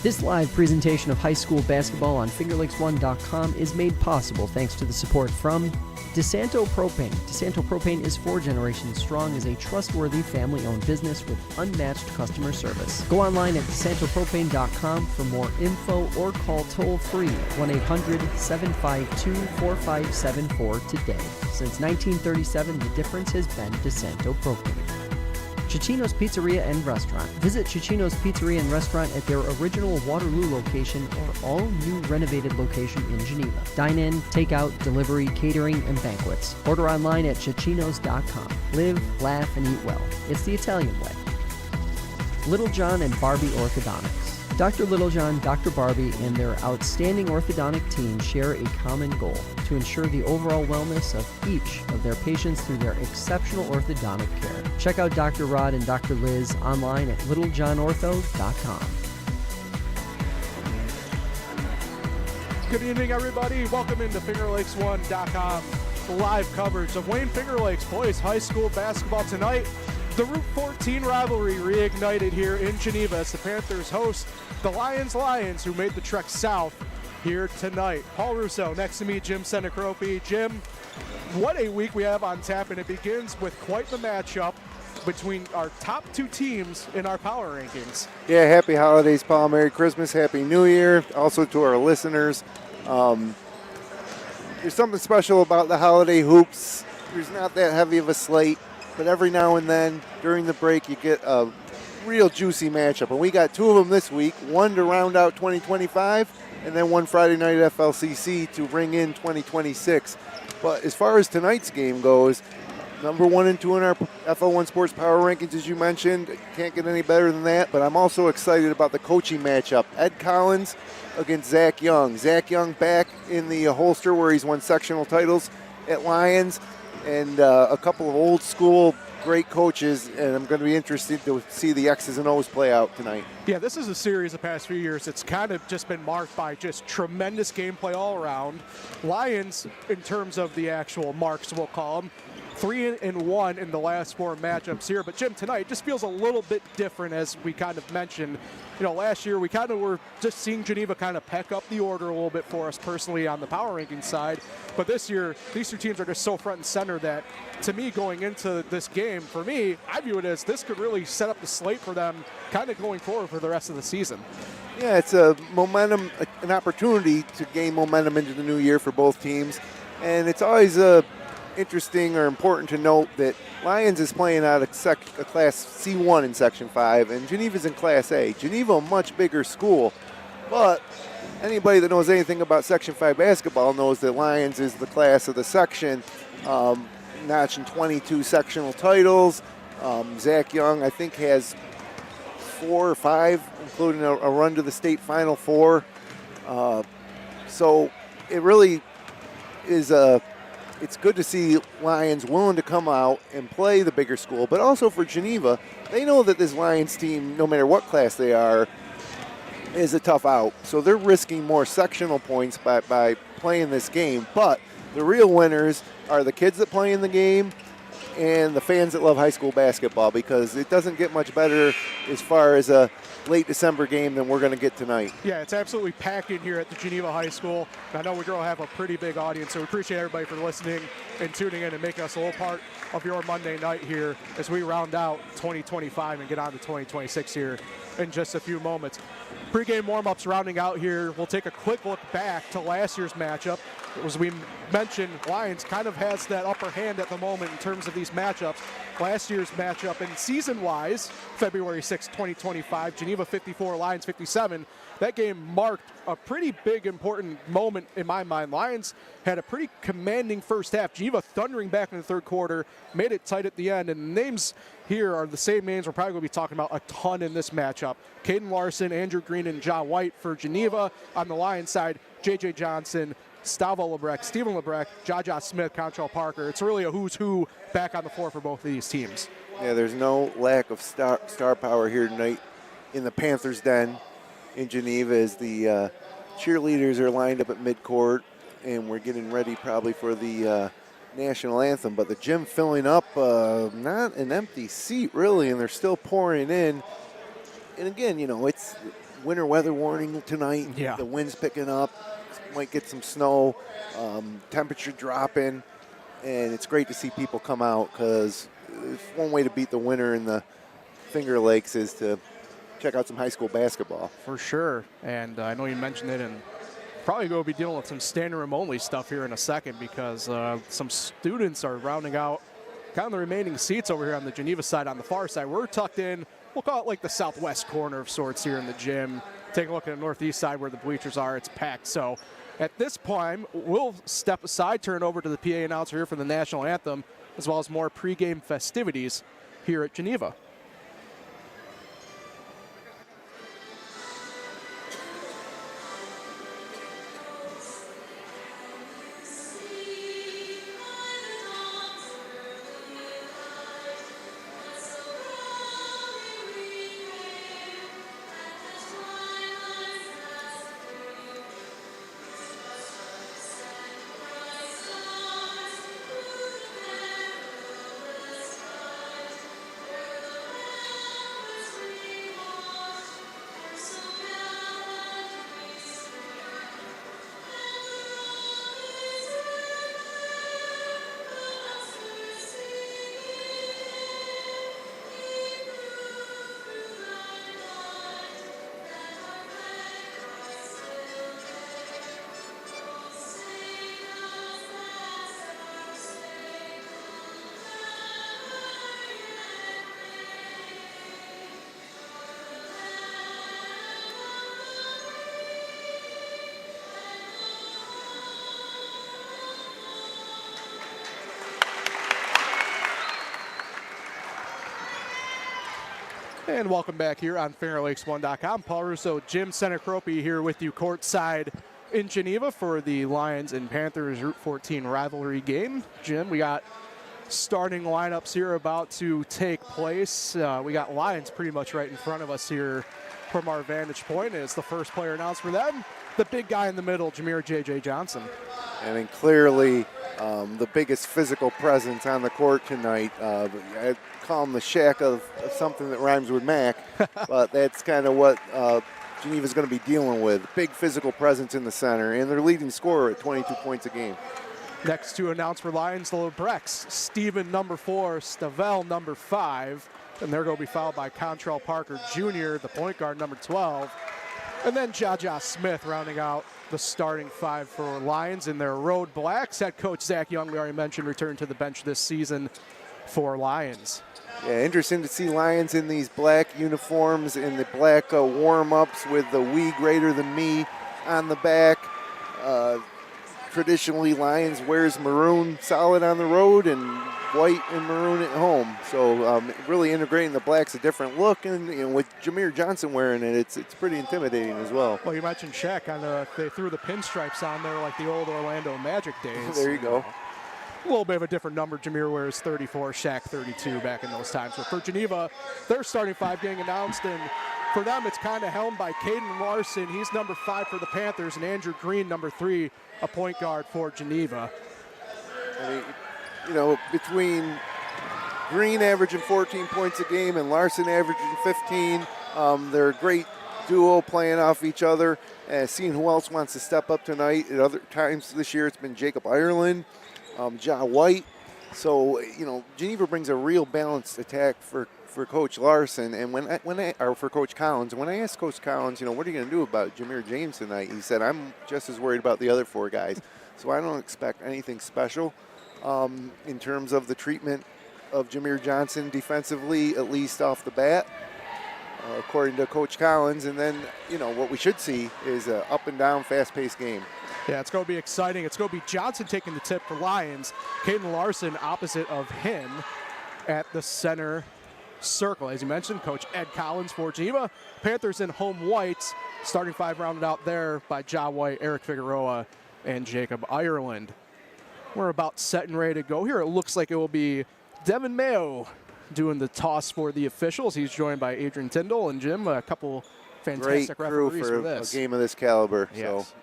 This live presentation of high school basketball on FingerLakes1.com is made possible thanks to the support from DeSanto Propane. DeSanto Propane is 4 generations strong as a trustworthy family-owned business with unmatched customer service. Go online at DeSantoPropane.com for more info or call toll-free 1-800-752-4574 today. Since 1937, the difference has been DeSanto Propane. Cicino's Pizzeria and Restaurant. Visit Cicino's Pizzeria and Restaurant at their original Waterloo location or all-new renovated location in Geneva. Dine-in, takeout, delivery, catering, and banquets. Order online at Cicinos.com. Live, laugh, and eat well. It's the Italian way. Little John and Barbie Orthodontics. Dr. Littlejohn, Dr. Barbie, and their outstanding orthodontic team share a common goal: to ensure the overall wellness of each of their patients through their exceptional orthodontic care. Check out Dr. Rod and Dr. Liz online at littlejohnortho.com. Good evening, everybody. Welcome into FingerLakes1.com. Live coverage of Wayne Finger Lakes boys high school basketball tonight. The Route 14 rivalry reignited here in Geneva as the Panthers host the Lyons Lions, who made the trek south here tonight. Paul Russo next to me, Jim Sinicropi. Jim, what a week we have on tap, and it begins with quite the matchup between our top 2 teams in our power rankings. Yeah, happy holidays, Paul. Merry Christmas, Happy New Year. Also to our listeners. There's something special about the holiday hoops. There's not that heavy of a slate, but every now and then during the break you get a real juicy matchup. And we got 2 of them this week, one to round out 2025 and then one Friday night at FLCC to bring in 2026. But as far as tonight's game goes, number 1 and 2 in our FL1 Sports power rankings, as you mentioned. Can't get any better than that. But I'm also excited about the coaching matchup. Ed Collins against Zach Young. Zach Young back in the holster where he's won sectional titles at Lions. And a couple of old school great coaches, and I'm going to be interested to see the X's and O's play out tonight. Yeah, this is a series the past few years. It's kind of just been marked by just tremendous gameplay all around. Lions, in terms of the actual marks, we'll call them, 3-1 in the last 4 matchups here. But Jim, tonight just feels a little bit different, as we kind of mentioned. You know, last year we kind of were just seeing Geneva kind of peck up the order a little bit for us personally on the power ranking side. But this year, these 2 teams are just so front and center that, to me, going into this game, for me, I view it as this could really set up the slate for them kind of going forward for the rest of the season. Yeah, it's a momentum, an opportunity to gain momentum into the new year for both teams. And it's always interesting or important to note that Lions is playing out a Class C1 in Section 5, and Geneva's in Class A. Geneva, a much bigger school, but anybody that knows anything about Section 5 basketball knows that Lions is the class of the section, notching 22 sectional titles. Zach Young, I think, has 4 or 5, including a run to the state Final Four. So it really is it's good to see Lions willing to come out and play the bigger school, but also for Geneva, they know that this Lions team, no matter what class they are, is a tough out. So they're risking more sectional points by playing this game. But the real winners are the kids that play in the game and the fans that love high school basketball, because it doesn't get much better as far as a late December game than we're going to get tonight. Yeah, it's absolutely packed in here at the Geneva High School. I know we have a pretty big audience, so we appreciate everybody for listening and tuning in and making us a little part of your Monday night here as we round out 2025 and get on to 2026 here in just a few moments. Pre-game warm-ups rounding out here. We'll take a quick look back to last year's matchup. As we mentioned, Lions kind of has that upper hand at the moment in terms of these matchups. Last year's matchup, and season-wise, February 6, 2025, Geneva 54, Lions 57. That game marked a pretty big, important moment in my mind. Lions had a pretty commanding first half. Geneva thundering back in the third quarter, made it tight at the end, and the names here are the same names we're probably going to be talking about a ton in this matchup. Caden Larson, Andrew Green, and John White for Geneva. On the Lions side, J.J. Johnson, Stavo Lebrecht, Stephen Lebrecht, Jaja Smith, Contrell Parker. It's really a who's who back on the floor for both of these teams. Yeah, there's no lack of star power here tonight in the Panthers' den in Geneva as the cheerleaders are lined up at midcourt, and we're getting ready probably for the national anthem. But the gym filling up, not an empty seat really, and they're still pouring in. And again, you know, it's winter weather warning tonight. Yeah. The wind's picking up. Might get some snow. Temperature dropping. And it's great to see people come out because one way to beat the winter in the Finger Lakes is to check out some high school basketball. For sure. And I know you mentioned it, and probably going to be dealing with some standing room only stuff here in a second because some students are rounding out kind of the remaining seats over here on the Geneva side. On the far side, we're tucked in, we'll call it like the southwest corner of sorts here in the gym. Take a look at the northeast side where the bleachers are. It's packed. So at this point, we'll step aside, turn over to the PA announcer here for the national anthem, as well as more pregame festivities here at Geneva. And welcome back here on FingerLakes1.com. Paul Russo, Jim Sinicropi here with you courtside in Geneva for the Lions and Panthers Route 14 rivalry game. Jim, we got starting lineups here about to take place. We got Lions pretty much right in front of us here from our vantage point. It's the first player announced for them, the big guy in the middle, Jameer J.J. Johnson. I mean, clearly the biggest physical presence on the court tonight. I call him the shack of something that rhymes with Mac, but that's kind of what Geneva's going to be dealing with. Big physical presence in the center, and their leading scorer at 22 points a game. Next to announce for Lions, the Lebrechts, Steven number 4, Stavel number 5, and they're going to be followed by Contral Parker Jr., the point guard number 12, and then Jaja Smith rounding out the starting 5 for Lions in their road blacks. Head coach Zach Young, we already mentioned, returned to the bench this season for Lions. Yeah, interesting to see Lions in these black uniforms, in the black warm-ups with the "We Greater Than Me" on the back. Traditionally, Lions wears maroon solid on the road and white and maroon at home. So really integrating the blacks, a different look, and with Jameer Johnson wearing it, it's pretty intimidating as well. Well, you mentioned Shaq, they threw the pinstripes on there like the old Orlando Magic days. There you go. A little bit of a different number. Jameer wears 34, Shaq 32 back in those times. But for Geneva, their starting 5 getting announced, and for them, it's kind of helmed by Caden Larson. He's number 5 for the Panthers, and Andrew Green, number 3, a point guard for Geneva. I mean, between Green averaging 14 points a game and Larson averaging 15, they're a great duo playing off each other. Seeing who else wants to step up tonight. At other times this year, it's been Jacob Ireland, Ja White. So, Geneva brings a real balanced attack for Coach Larson, and or for Coach Collins. And when I asked Coach Collins, what are you going to do about Jameer James tonight? He said, I'm just as worried about the other 4 guys. So I don't expect anything special in terms of the treatment of Jameer Johnson defensively, at least off the bat, according to Coach Collins. And then, what we should see is an up and down, fast-paced game. Yeah, it's going to be exciting. It's going to be Johnson taking the tip for Lions. Caden Larson opposite of him at the center circle. As you mentioned, Coach Ed Collins for Geneva. Panthers in home whites. Starting 5 rounded out there by Ja White, Eric Figueroa, and Jacob Ireland. We're about set and ready to go here. It looks like it will be Devin Mayo doing the toss for the officials. He's joined by Adrian Tyndall and Jim, a couple fantastic Great crew referees for this. a game of this caliber. Yes. So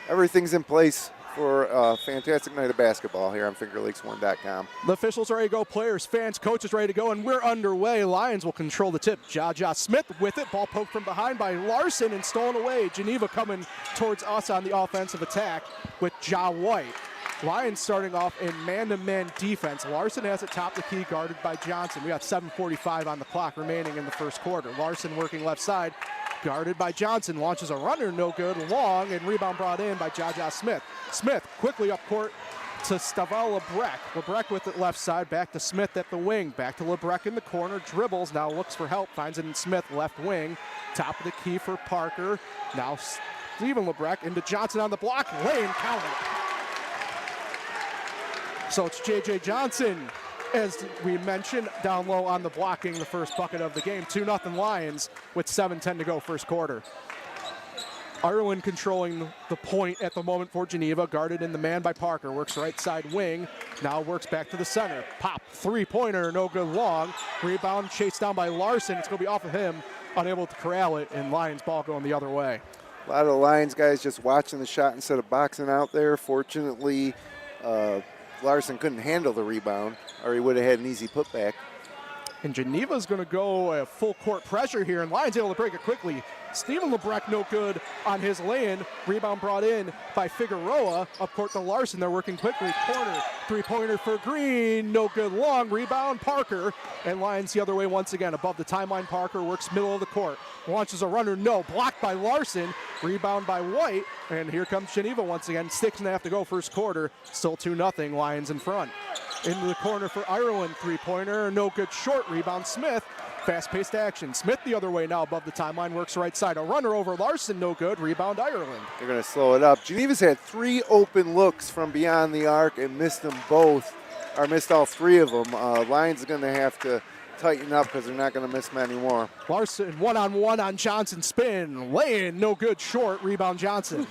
everything's in place for a fantastic night of basketball here on FingerLakes1.com. The officials are ready to go, players, fans, coaches ready to go, and we're underway. Lions will control the tip. Jaja Smith with it. Ball poked from behind by Larson and stolen away. Geneva coming towards us on the offensive attack with Ja White. Lions starting off in man-to-man defense. Larson has it top of the key, guarded by Johnson. We got 7:45 on the clock remaining in the first quarter. Larson working left side, guarded by Johnson. Launches a runner, no good, long, and rebound brought in by Jaja Smith. Smith quickly up court to Stavel Lebrecht. Lebrecht with it left side, back to Smith at the wing. Back to Lebrecht in the corner, dribbles, now looks for help, finds it in Smith, left wing. Top of the key for Parker. Now Stephen Lebrecht into Johnson on the block, lane, count it. So it's J.J. Johnson, as we mentioned, down low on the blocking, the first bucket of the game. 2-0 Lions with 7:10 to go first quarter. Ireland controlling the point at the moment for Geneva, guarded in the man by Parker. Works right side wing, now works back to the center. Pop, three-pointer, no good long. Rebound chased down by Larson. It's going to be off of him, unable to corral it, and Lions ball going the other way. A lot of the Lions guys just watching the shot instead of boxing out there. Fortunately, Larson couldn't handle the rebound, or he would have had an easy putback. And Geneva's going to go full court pressure here, and Lions able to break it quickly. Stephen Lebrecht no good on his lay-in. Rebound brought in by Figueroa. Up court to Larson. They're working quickly. Corner. Three-pointer for Green. No good long. Rebound Parker. And Lions the other way once again. Above the timeline, Parker works middle of the court. Launches a runner. No. Blocked by Larson. Rebound by White. And here comes Geneva once again. 6.5 to go first quarter. Still 2-0. Lions in front. Into the corner for Ireland. Three-pointer. No good short. Rebound Smith. Fast-paced action. Smith the other way now above the timeline, works right side. A runner over Larson, no good. Rebound Ireland. They're going to slow it up. Geneva's had 3 open looks from beyond the arc and missed them both, or missed all 3 of them. Lions are going to have to tighten up because they're not going to miss many more. Larson one-on-one on Johnson, spin. Lay-in, no good, short. Rebound Johnson.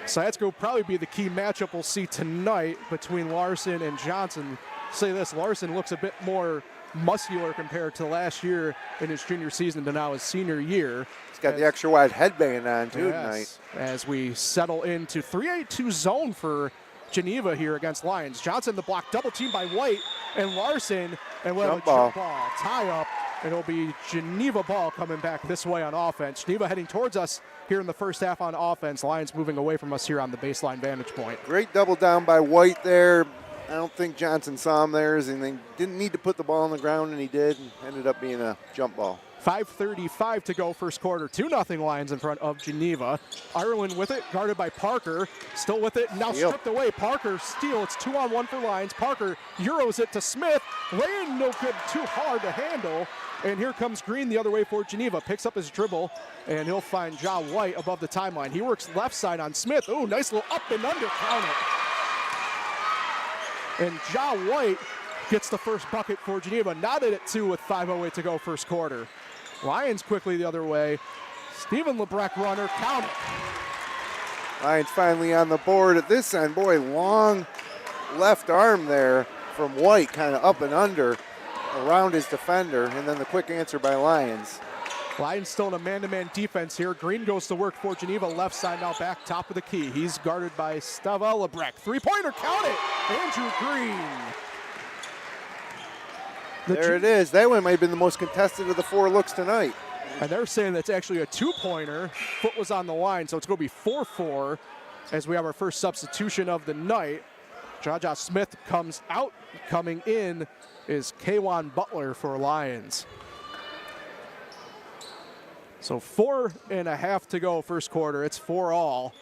So that's going to probably be the key matchup we'll see tonight between Larson and Johnson. Say this, Larson looks a bit more muscular compared to last year in his junior season to now his senior year. He's got the extra wide headband on too tonight. As we settle into 3-8-2 zone for Geneva here against Lions. Johnson the block, double team by White and Larson, and we'll have a jump ball, tie up, and it'll be Geneva ball coming back this way on offense. Geneva heading towards us here in the first half on offense. Lions moving away from us here on the baseline vantage point. Great double down by White there. I don't think Johnson saw him there, and they didn't need to put the ball on the ground, and he did, and ended up being a jump ball. 5:35 to go first quarter. 2-0 Lions in front of Geneva. Ireland with it, guarded by Parker. Still with it, now stripped away. Parker steal. It's 2-on-1 for Lions. Parker Euros it to Smith. Lane no good, too hard to handle. And here comes Green the other way for Geneva. Picks up his dribble, and he'll find Ja White above the timeline. He works left side on Smith. Ooh, nice little up and under, count it. And Ja White gets the first bucket for Geneva, knotted at 2 with 5:08 to go first quarter. Lions quickly the other way. Stephen Lebrecht runner, count it. Lions finally on the board at this end. Boy, long left arm there from White, kind of up and under around his defender, and then the quick answer by Lions. Lions still in a man-to-man defense here. Green goes to work for Geneva, left side now back, top of the key. He's guarded by Stavel Lebrecht. Three-pointer, count it! Andrew Green. There it is. That one might have been the most contested of the 4 looks tonight. And they're saying that's actually a 2-pointer. Foot was on the line, so it's going to be 4-4 as we have our first substitution of the night. Jaja Smith comes out. Coming in is Kaywan Butler for Lions. So 4.5 to go first quarter. It's 4-all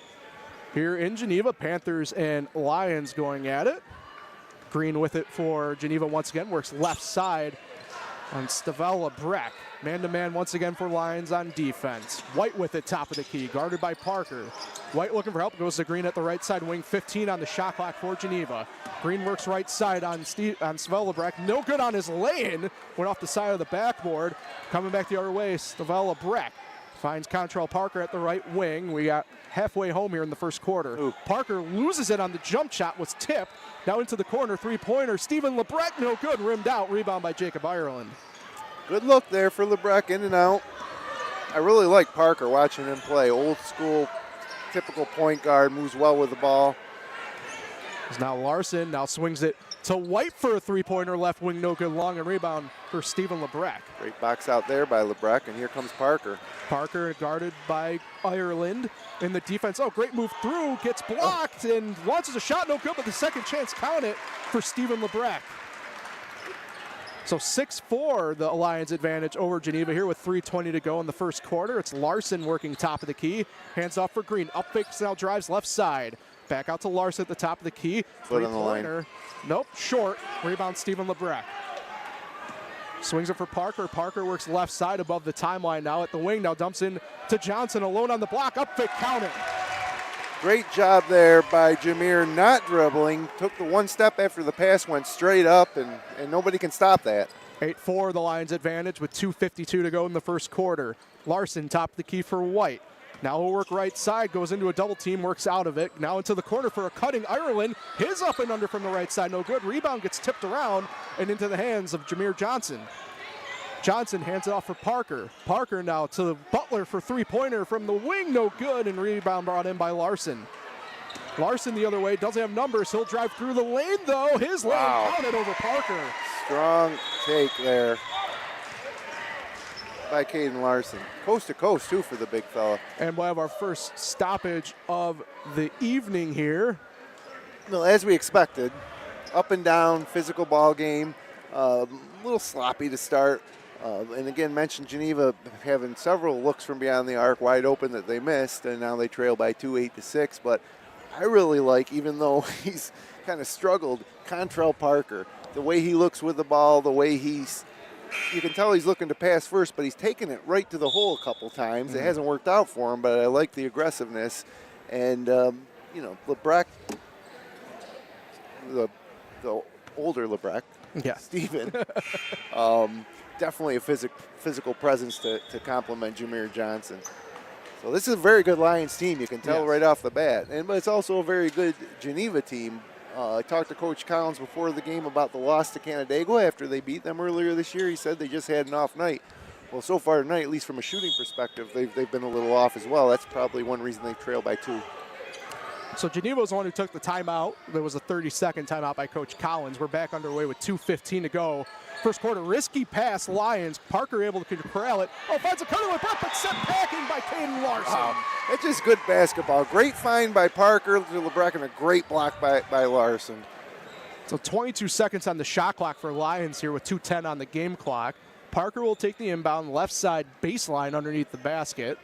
here in Geneva. Panthers and Lions going at it. Green with it for Geneva once again. Works left side on Stavel Lebrecht. Man-to-man once again for Lions on defense. White with it, top of the key, guarded by Parker. White looking for help, goes to Green at the right side wing. 15 on the shot clock for Geneva. Green works right side on Stavel Lebrecht. No good on his lay-in. Went off the side of the backboard. Coming back the other way, Stavel Lebrecht finds Contrail Parker at the right wing. We got halfway home here in the first quarter. Ooh. Parker loses it on the jump shot, was tipped. Now into the corner, three-pointer. Stephen Lebrecht, no good, rimmed out. Rebound by Jacob Ireland. Good look there for Lebrecht, in and out. I really like Parker watching him play. Old school, typical point guard, moves well with the ball. As now Larson now swings it to White for a three-pointer, left wing, no good, long, and rebound for Stephen LeBrecq. Great box out there by LeBrecq, and here comes Parker. Parker guarded by Ireland in the defense. Oh, great move through, gets blocked, and launches a shot, no good, but the second chance count it for Stephen LeBrecq. So 6-4, the Lions advantage over Geneva here with 3:20 to go in the first quarter. It's Larson working top of the key. Hands off for Green. Up fakes, now drives left side. Back out to Larson at the top of the key. Foot on the line. Nope, short. Rebound Stephen LeBrecq. Swings it for Parker. Parker works left side above the timeline now at the wing. Now dumps in to Johnson alone on the block. Up fake, count it. Great job there by Jameer, not dribbling. Took the one step after the pass, went straight up, and nobody can stop that. 8-4, the Lions advantage with 2:52 to go in the first quarter. Larson top of the key for White. Now he'll work right side, goes into a double team, works out of it. Now into the corner for a cutting Ireland. His up and under from the right side, no good. Rebound gets tipped around and into the hands of Jameer Johnson. Johnson hands it off for Parker. Parker now to Butler for three-pointer from the wing, no good, and rebound brought in by Larson. Larson the other way, doesn't have numbers. He'll drive through the lane, though. His lane counted over Parker. Strong take there by Caden Larson. Coast to coast, too, for the big fella. And we'll have our first stoppage of the evening here. Well, as we expected, up and down, physical ball game, a little sloppy to start. And again, mentioned Geneva having several looks from beyond the arc wide open that they missed, and now they trail by 2, 8-6. But I really like, even though he's kind of struggled, Contrail Parker. The way he looks with the ball, the way you can tell he's looking to pass first, but he's taken it right to the hole a couple times. It hasn't worked out for him, but I like the aggressiveness. And, LeBrecq, the older LeBrecq, Stephen, definitely a physical presence to complement Jameer Johnson. So this is a very good Lions team. You can tell right off the bat. But it's also a very good Geneva team. I talked to Coach Collins before the game about the loss to Canandaigua after they beat them earlier this year. He said they just had an off night. Well, so far tonight, at least from a shooting perspective, they've been a little off as well. That's probably one reason they trail by 2. So Geneva was the one who took the timeout. There was a 30-second timeout by Coach Collins. We're back underway with 2:15 to go. First quarter, risky pass, Lions. Parker able to corral it. Oh, finds a cutaway puck, but set packing by Caden Larson. Wow. It's just good basketball. Great find by Parker to LeBrecq and a great block by Larson. So 22 seconds on the shot clock for Lions here with 2:10 on the game clock. Parker will take the inbound, left side baseline underneath the basket.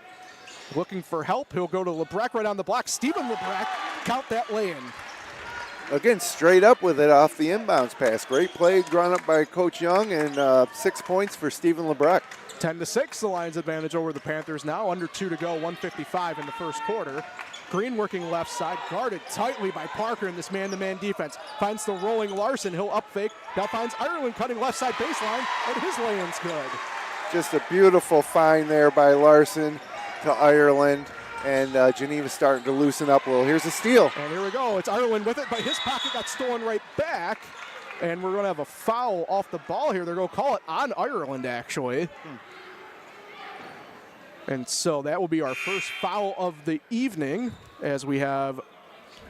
Looking for help, he'll go to LeBrecq right on the block. Stephen LeBrecq, count that lay-in. Again, straight up with it off the inbounds pass. Great play drawn up by Coach Young, and 6 points for Stephen LeBrecq. 10-6, the Lions advantage over the Panthers now. Under 2 to go, 1:55 in the first quarter. Green working left side, guarded tightly by Parker in this man-to-man defense. Finds the rolling Larson, he'll up fake. Now finds Ireland cutting left side baseline, and his lay-in's good. Just a beautiful find there by Larson to Ireland. And Geneva's starting to loosen up a little. Here's a steal. And here we go. It's Ireland with it, but his pocket got stolen right back. And we're going to have a foul off the ball here. They're going to call it on Ireland, actually. And so that will be our first foul of the evening, as we have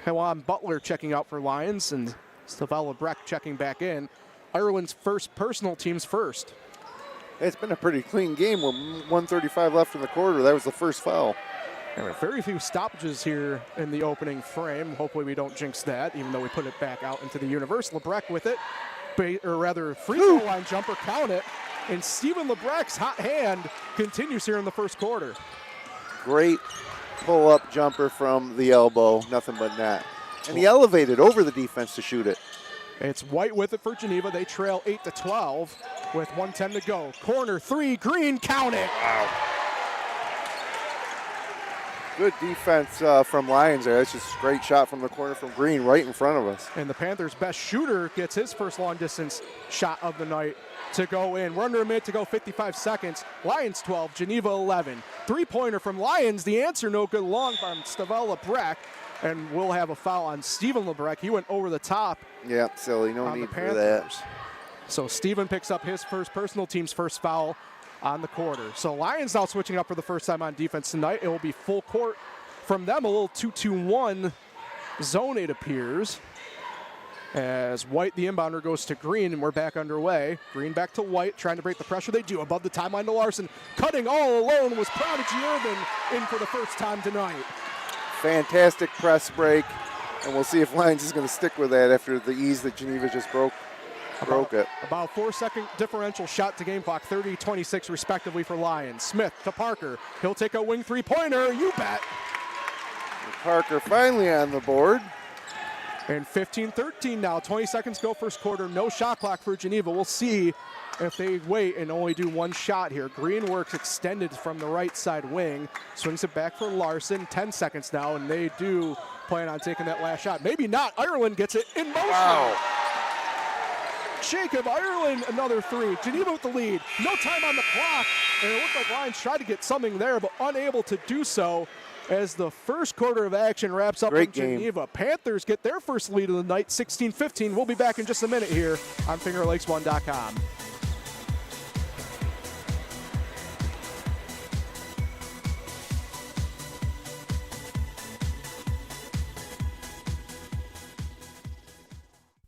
Hewan Butler checking out for Lions and Stefan LeBrecq checking back in. Ireland's first personal, team's first. It's been a pretty clean game with 1:35 left in the quarter. That was the first foul. There were very few stoppages here in the opening frame. Hopefully we don't jinx that, even though we put it back out into the universe. LeBrecq with it, or rather free throw line jumper, count it. And Stephen LeBrecq's hot hand continues here in the first quarter. Great pull-up jumper from the elbow, nothing but net. And he elevated over the defense to shoot it. It's White with it for Geneva. They trail 8-12 with 1:10 to go. Corner three, Green, count it. Wow. Good defense from Lions there. That's just a great shot from the corner from Green right in front of us. And the Panthers' best shooter gets his first long-distance shot of the night to go in. We're under a minute to go, 55 seconds. Lions 12, Geneva 11. Three-pointer from Lions. The answer, no good, long from Stefan LeBrecq. And we'll have a foul on Stephen LeBrecq. He went over the top. Yeah, silly. No need for that. So Stephen picks up his first personal, team's first foul on the quarter. So Lions now switching up for the first time on defense tonight. It will be full court from them, a little 2-2-1 zone, it appears. As White, the inbounder, goes to Green, and we're back underway. Green back to White, trying to break the pressure. They do. Above the timeline to Larson. Cutting all alone was Prodigy Irvin in for the first time tonight. Fantastic press break, and we'll see if Lions is going to stick with that after the ease that Geneva just broke it. About 4-second differential shot to game clock, 30-26 respectively for Lions. Smith to Parker. He'll take a wing three-pointer. You bet. Parker finally on the board. And 15-13 now. 20 seconds go first quarter. No shot clock for Geneva. We'll see if they wait and only do one shot here. Green works extended from the right side wing. Swings it back for Larson. 10 seconds now, and they do plan on taking that last shot. Maybe not. Ireland gets it in motion. Wow. Jacob Ireland, another three. Geneva with the lead. No time on the clock. And it looked like Lions tried to get something there, but unable to do so. As the first quarter of action wraps up in Geneva. Panthers get their first lead of the night, 16-15. We'll be back in just a minute here on FingerLakes1.com.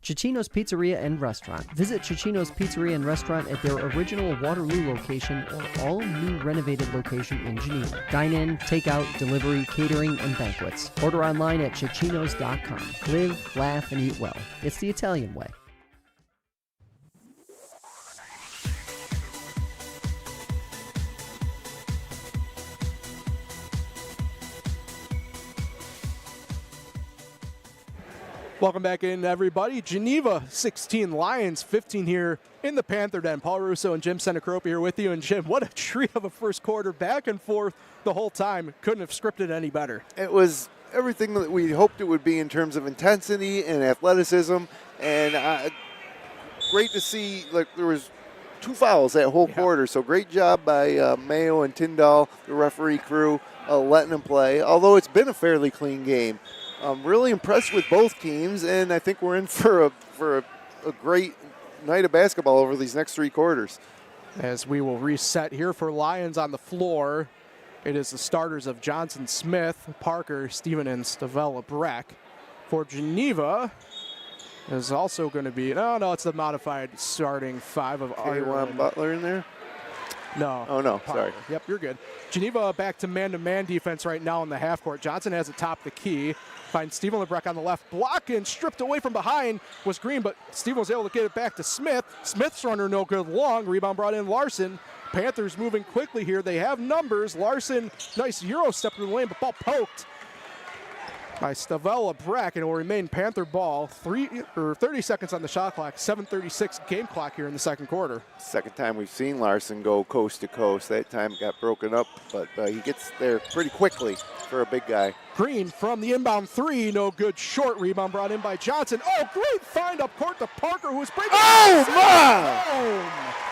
Cicino's Pizzeria and Restaurant. Visit Cicino's Pizzeria and Restaurant at their original Waterloo location or all-new renovated location in Geneva. Dine-in, takeout, delivery, catering, and banquets. Order online at Cicinos.com. Live, laugh, and eat well. It's the Italian way. Welcome back in, everybody. Geneva 16, Lions 15 here in the Panther Den. Paul Russo and Jim Sinicropi here with you. And Jim, what a treat of a first quarter, back and forth the whole time. Couldn't have scripted any better. It was everything that we hoped it would be in terms of intensity and athleticism. And great to see, like, there was 2 fouls that whole quarter. So great job by Mayo and Tyndall, the referee crew, letting them play. Although it's been a fairly clean game. I'm really impressed with both teams, and I think we're in for a great night of basketball over these next 3 quarters. As we will reset here for Lions on the floor, it is the starters of Johnson, Smith, Parker, Steven, and Stavella Breck. For Geneva is also going to be, no, it's the modified starting 5 of You want Butler in there? No. Oh, no, Parker. sorry. Yep, you're good. Geneva back to man-to-man defense right now in the half court. Johnson has it top the key. Finds Steven LeBrecq on the left block, and stripped away from behind was Green, but Steven was able to get it back to Smith. Smith's runner no good long. Rebound brought in Larson. Panthers moving quickly here. They have numbers. Larson, nice Euro step in the lane, but ball poked by Stavella Breck, and it will remain Panther ball. 30 seconds on the shot clock, 7:36 game clock here in the second quarter. Second time we've seen Larson go coast to coast. That time it got broken up, but he gets there pretty quickly for a big guy. Green from the inbound 3, no good. Short rebound brought in by Johnson. Oh, great find up court to Parker, who was breaking. Oh, my!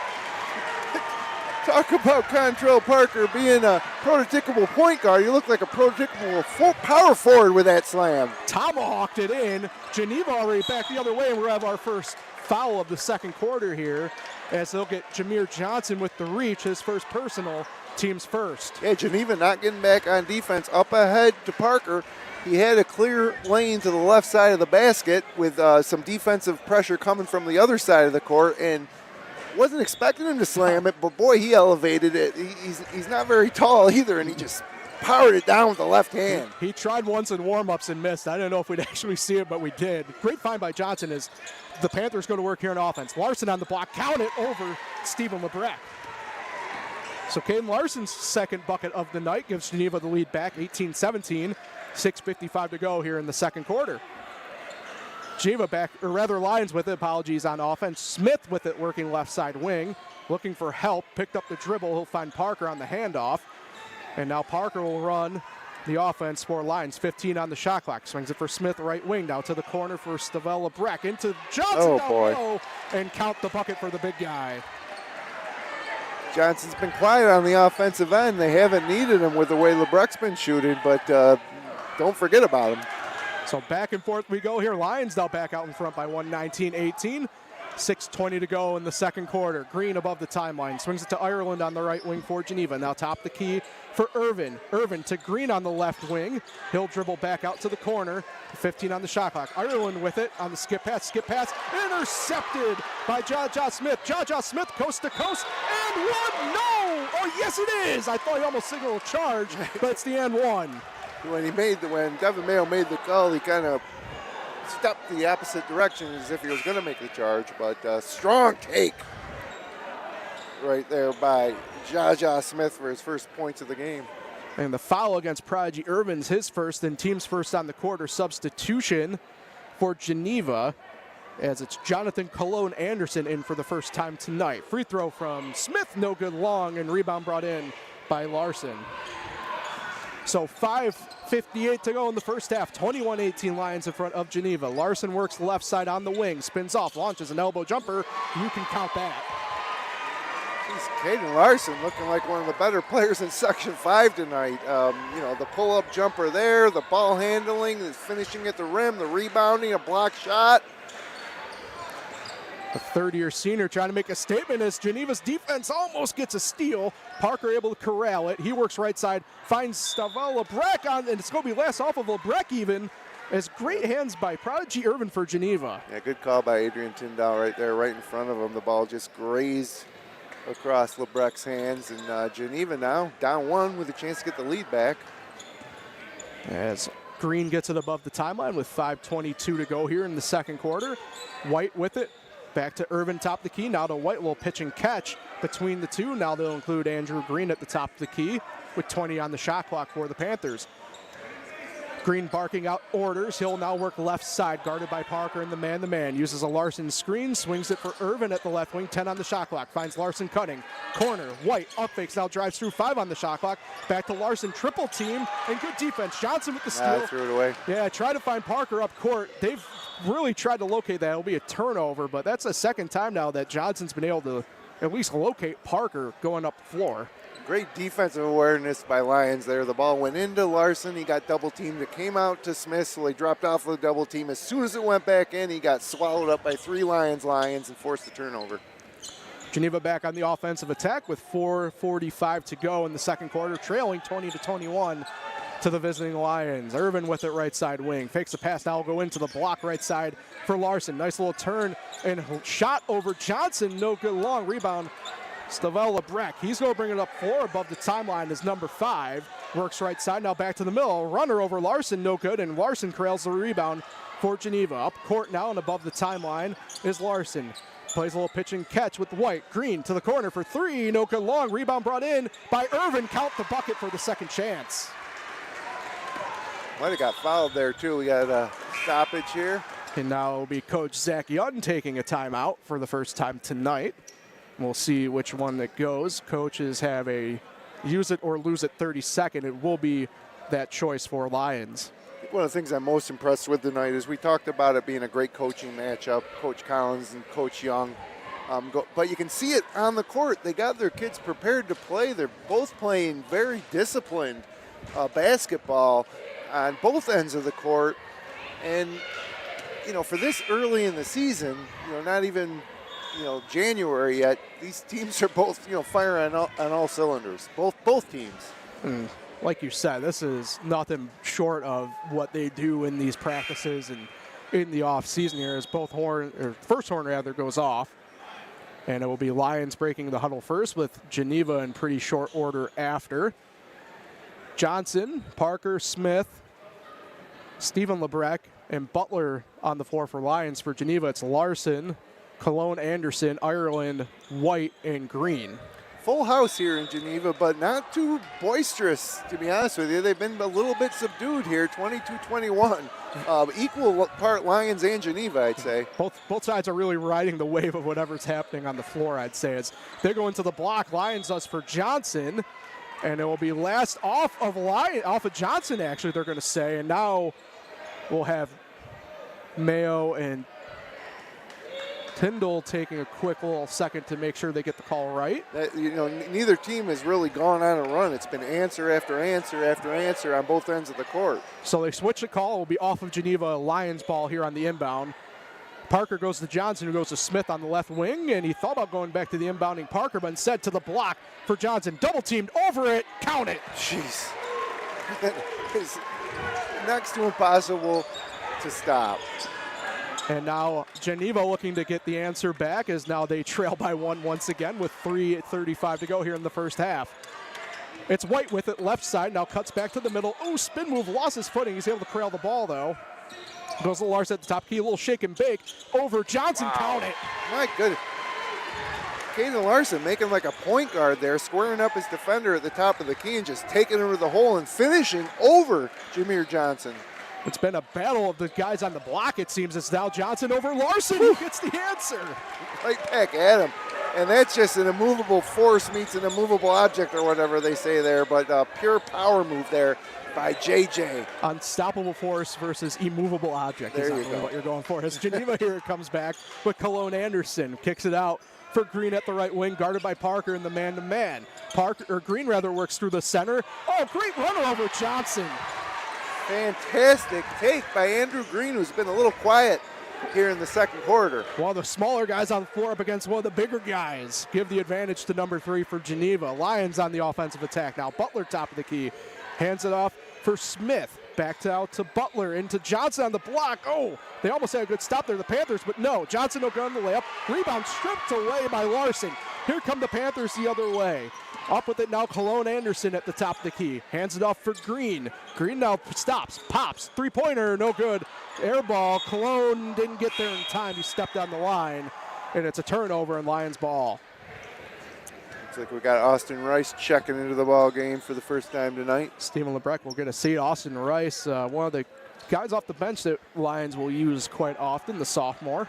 Talk about Contrell Parker being a prototypical point guard. You look like a prototypical power forward with that slam. Tomahawked it in. Geneva already back the other way, and we'll have our first foul of the second quarter here, as they'll get Jameer Johnson with the reach, his first personal, team's first. Yeah, Geneva not getting back on defense. Up ahead to Parker. He had a clear lane to the left side of the basket with some defensive pressure coming from the other side of the court, and wasn't expecting him to slam it, but boy, he elevated it. He's not very tall either, and he just powered it down with the left hand. He tried once in warm-ups and missed. I don't know if we'd actually see it, but we did. Great find by Johnson as the Panthers go to work here in offense. Larson on the block, count it over Steven LeBrecq. So Caden Larson's second bucket of the night gives Geneva the lead back, 18-17. 6:55 to go here in the second quarter. Geneva back, or rather Lions with it, apologies, on offense. Smith with it, working left side wing, looking for help, picked up the dribble. He'll find Parker on the handoff. And now Parker will run the offense for Lions. 15 on the shot clock. Swings it for Smith, right wing, down to the corner for Stavella Breck. Into Johnson down low, and count the bucket for the big guy. Johnson's been quiet on the offensive end. They haven't needed him with the way LeBrecq's been shooting, but don't forget about him. So back and forth we go here. Lions now back out in front by 119-18. 6:20 to go in the second quarter. Green above the timeline. Swings it to Ireland on the right wing for Geneva. Now top the key for Irvin. Irvin to Green on the left wing. He'll dribble back out to the corner. 15 on the shot clock. Ireland with it on the skip pass. Skip pass. Intercepted by Jaja Smith. Jaja Smith coast to coast. And one. No! Oh, yes, it is. I thought he almost signaled a charge, but it's the and one. When Devin Mayo made the call, he kind of stepped the opposite direction as if he was going to make the charge, but strong take right there by Jaja Smith for his first points of the game. And the foul against Prodigy Irvin's his first, and team's first on the quarter. Substitution for Geneva as it's Jonathan Cologne Anderson in for the first time tonight. Free throw from Smith, no good long, and rebound brought in by Larson. So 5:58 to go in the first half. 21-18 Lions in front of Geneva. Larson works the left side on the wing, spins off, launches an elbow jumper. You can count that. Caden Larson looking like one of the better players in Section 5 tonight. The pull-up jumper there, the ball handling, the finishing at the rim, the rebounding, a block shot. A third-year senior trying to make a statement as Geneva's defense almost gets a steal. Parker able to corral it. He works right side, finds Stavel Lebrecq on, and it's going to be last off of Lebrecq even. As great hands by Prodigy Irvin for Geneva. Yeah, good call by Adrian Tyndall right there, right in front of him. The ball just grazed across Lebrecq's hands, and Geneva now down one with a chance to get the lead back. As Green gets it above the timeline with 5:22 to go here in the second quarter. White with it. Back to Irvin, top of the key. Now to White, will pitch and catch between the two. Now they'll include Andrew Green at the top of the key with 20 on the shot clock for the Panthers. Green barking out orders. He'll now work left side, guarded by Parker and the man-to-man. Uses a Larson screen, swings it for Irvin at the left wing, 10 on the shot clock. Finds Larson cutting. Corner, White, up fakes, now drives through, 5 on the shot clock. Back to Larson, triple team, and good defense. Johnson with the steal. Threw it away. Yeah, try to find Parker up court. They've really tried to locate that. It'll be a turnover, but that's the second time now that Johnson's been able to at least locate Parker going up the floor. Great defensive awareness by Lions there. The ball went into Larson. He got double teamed. It came out to Smith, so he dropped off of the double team. As soon as it went back in, he got swallowed up by 3 Lions and forced the turnover. Geneva back on the offensive attack with 4:45 to go in the second quarter, trailing 20-21 to the visiting Lions. Irvin with it right side wing. Fakes a pass, now will go into the block right side for Larson. Nice little turn and shot over Johnson. No good long. Rebound Stavel Lebrecq. He's going to bring it up 4 above the timeline as number 5. Works right side, now back to the middle. Runner over Larson, no good, and Larson corrals the rebound for Geneva. Up court now and above the timeline is Larson. Plays a little pitch and catch with White. Green to the corner for 3, no good long. Rebound brought in by Irvin. Count the bucket for the second chance. Might have got fouled there too. We got a stoppage here. And now it'll be Coach Zach Young taking a timeout for the first time tonight. We'll see which one that goes. Coaches have a use it or lose it 30-second. It will be that choice for Lions. One of the things I'm most impressed with tonight is we talked about it being a great coaching matchup, Coach Collins and Coach Young. But you can see it on the court. They got their kids prepared to play. They're both playing very disciplined basketball on both ends of the court. And, for this early in the season, not even January yet, these teams are both, firing on all cylinders, both teams. Like you said, this is nothing short of what they do in these practices and in the off season here as first horn goes off. And it will be Lions breaking the huddle first with Geneva in pretty short order after. Johnson, Parker, Smith, Stephen Lebrecq, and Butler on the floor for Lions. For Geneva, it's Larson, Cologne Anderson, Ireland, White, and Green. Full house here in Geneva, but not too boisterous, to be honest with you. They've been a little bit subdued here, 22-21. Equal part Lions and Geneva, I'd say. Both sides are really riding the wave of whatever's happening on the floor, I'd say. As they go into the block, Lions does for Johnson, and it will be last off of Johnson, actually, they're going to say. And now we'll have Mayo and Tyndall taking a quick little second to make sure they get the call right. Neither team has really gone on a run. It's been answer after answer after answer on both ends of the court. So they switch the call. It will be off of Geneva, Lions ball here on the inbound. Parker goes to Johnson, who goes to Smith on the left wing, and he thought about going back to the inbounding Parker, but instead to the block for Johnson. Double teamed over it, count it. Jeez. It's next to impossible to stop. And now Geneva looking to get the answer back, as now they trail by 1 once again with 3:35 to go here in the first half. It's White with it, left side, now cuts back to the middle. Oh, spin move, lost his footing. He's able to trail the ball, though. Goes to Larson at the top key, a little shake and bake. Over Johnson, count it. My goodness. Caden Larson making like a point guard there, squaring up his defender at the top of the key and just taking him to the hole and finishing over Jameer Johnson. It's been a battle of the guys on the block, it seems. It's now Johnson over Larson who gets the answer. Right back at him. And that's just an immovable force meets an immovable object or whatever they say there, but pure power move there by JJ. Unstoppable force versus immovable object. There is you not really go. what you're going for. As Geneva here comes back with Cologne Anderson. Kicks it out for Green at the right wing, guarded by Parker in the man-to-man. Green works through the center. Oh, great runner over Johnson. Fantastic take by Andrew Green, who's been a little quiet here in the second quarter. While the smaller guys on the floor up against one of the bigger guys give the advantage to number 3 for Geneva. Lions on the offensive attack now. Butler top of the key. Hands it off for Smith. Back out to Butler, into Johnson on the block. Oh, they almost had a good stop there, the Panthers, but no. Johnson no good on the layup. Rebound stripped away by Larson. Here come the Panthers the other way. Up with it now, Cologne Anderson at the top of the key. Hands it off for Green. Green now stops, pops, three-pointer, no good. Air ball, Cologne didn't get there in time. He stepped on the line, and it's a turnover and Lions ball. Looks like we got Austin Rice checking into the ball game for the first time tonight. Stephen LeBrecq will get a seat. Austin Rice, one of the guys off the bench that Lions will use quite often, the sophomore.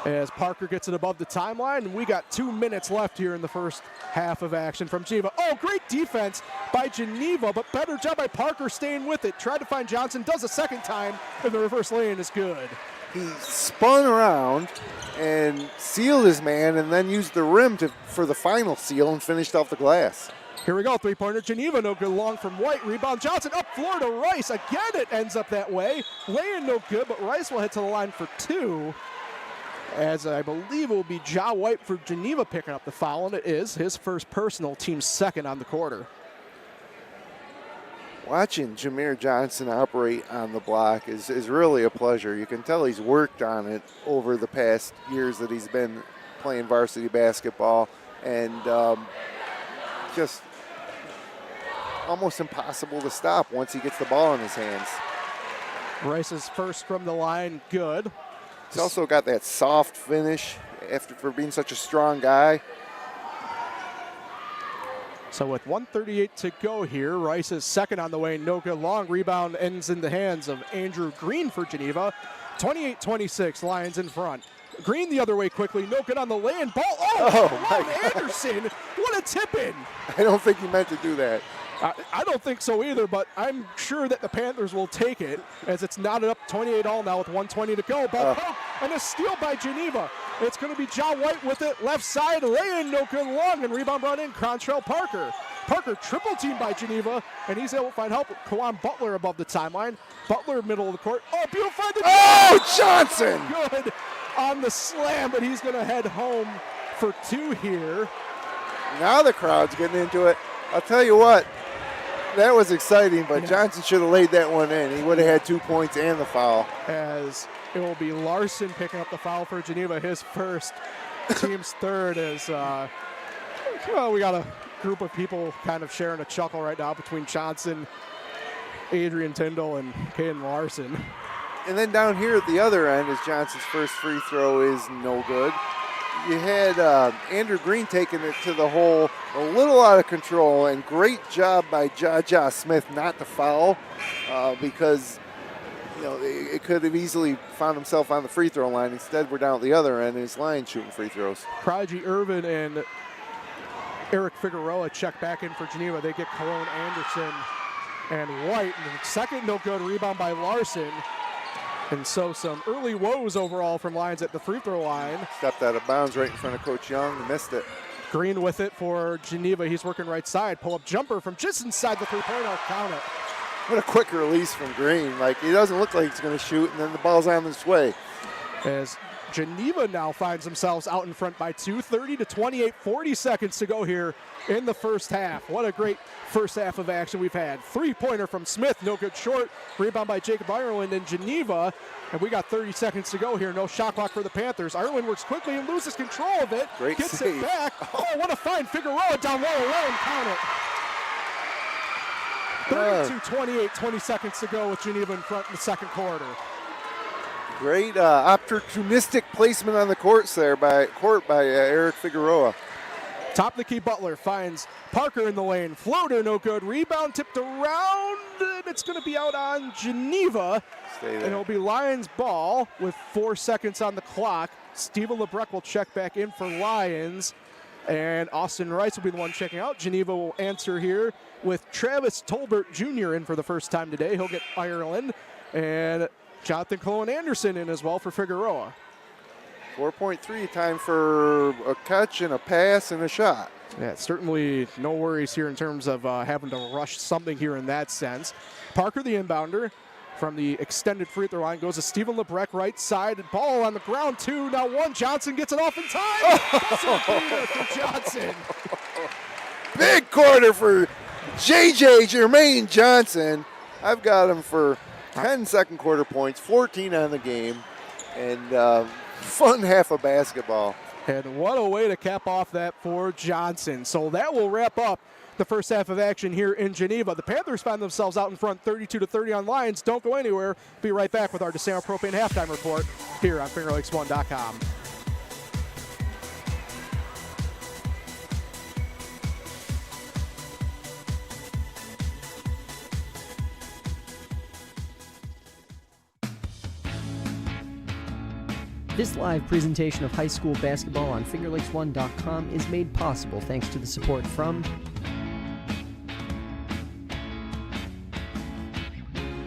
As Parker gets it above the timeline, and we got 2 minutes left here in the first half of action from Geneva. Oh, great defense by Geneva, but better job by Parker staying with it. Tried to find Johnson, does a second time, and the reverse lay-in is good. He spun around and sealed his man and then used the rim for the final seal and finished off the glass. Here we go, three-pointer. Geneva no good, long from White. Rebound Johnson up floor to Rice. Again, it ends up that way. Lay-in no good, but Rice will head to the line for 2. As I believe it will be Ja White for Geneva picking up the foul, and it is his first personal, team second on the quarter. Watching Jameer Johnson operate on the block is really a pleasure. You can tell he's worked on it over the past years that he's been playing varsity basketball, and just almost impossible to stop once he gets the ball in his hands. Rice's first from the line, good. He's also got that soft finish for being such a strong guy. So with 1:38 to go here, Rice is second on the way, no good. Long rebound ends in the hands of Andrew Green for Geneva. 28-26, Lions in front. Green the other way quickly, no good on the lay-in. Ball, Anderson, what a tip-in. I don't think he meant to do that. I don't think so either, but I'm sure that the Panthers will take it, as it's knotted up 28-all now with 1:20 to go. Ball poked, and a steal by Geneva. It's going to be Ja White with it, left side, lay-in, no good, long, and rebound brought in, Crontrell Parker. Parker triple teamed by Geneva, and he's able to find help with Kawan Butler above the timeline. Butler middle of the court. Oh, beautiful. Johnson! Good on the slam, but he's going to head home for 2 here. Now the crowd's getting into it. I'll tell you what, that was exciting, but Johnson should have laid that one in. He would have had 2 points and the foul. As it will be Larson picking up the foul for Geneva, his first, team's third. As we got a group of people kind of sharing a chuckle right now between Johnson, Adrian Tyndall, and Caden Larson. And then down here at the other end is Johnson's first free throw is no good. You had Andrew Green taking it to the hole a little out of control, and great job by Ja Smith not to foul because it could have easily found himself on the free throw line. Instead, we're down at the other end, and it's Lions shooting free throws. Prodigy Irvin and Eric Figueroa check back in for Geneva. They get Cologne Anderson and White. And the second no good, rebound by Larson. And so some early woes overall from Lions at the free throw line. Stepped out of bounds right in front of Coach Young, missed it. Green with it for Geneva. He's working right side. Pull-up jumper from just inside the three-pointer, count it. What a quick release from Green. Like, he doesn't look like he's going to shoot, and then the ball's on his way. As Geneva now finds themselves out in front by 2, 30 to 28, 40 seconds to go here in the first half. What a great first half of action we've had. Three-pointer from Smith, no good short. Rebound by Jacob Ireland in Geneva. And we got 30 seconds to go here. No shot clock for the Panthers. Ireland works quickly and loses control of it. Great Gets save. it back. Oh, what a find. Figueroa down low alone. Count it. 32-28, 20 seconds to go with Geneva in front in the second quarter. Great opportunistic placement on the court there by Eric Figueroa. Top of the key, Butler finds Parker in the lane. Floater, no good. Rebound tipped around, and it's going to be out on Geneva. Stay there. And it'll be Lions ball with 4 seconds on the clock. Steven Lebrecq will check back in for Lions. And Austin Rice will be the one checking out. Geneva will answer here with Travis Tolbert Jr. in for the first time today. He'll get Ireland. And Jonathan Cohen Anderson in as well for Figueroa. 4.3, time for a catch and a pass and a shot. Yeah, certainly no worries here in terms of having to rush something here in that sense. Parker, the inbounder, from the extended free throw line goes to Steven Lebrecq, right side. Ball on the ground, 2, now 1. Johnson ggets it off in time. Buzzer for Johnson. Big quarter for J.J. Jermaine Johnson. I've got him for 10 second quarter points, 14 on the game, and fun half of basketball. And what a way to cap off that for Johnson. So that will wrap up the first half of action here in Geneva. The Panthers find themselves out in front 32-30 on Lions. Don't go anywhere. Be right back with our DeSanto Propane halftime report here on FingerLakes1.com. This live presentation of high school basketball on FingerLakes1.com is made possible thanks to the support from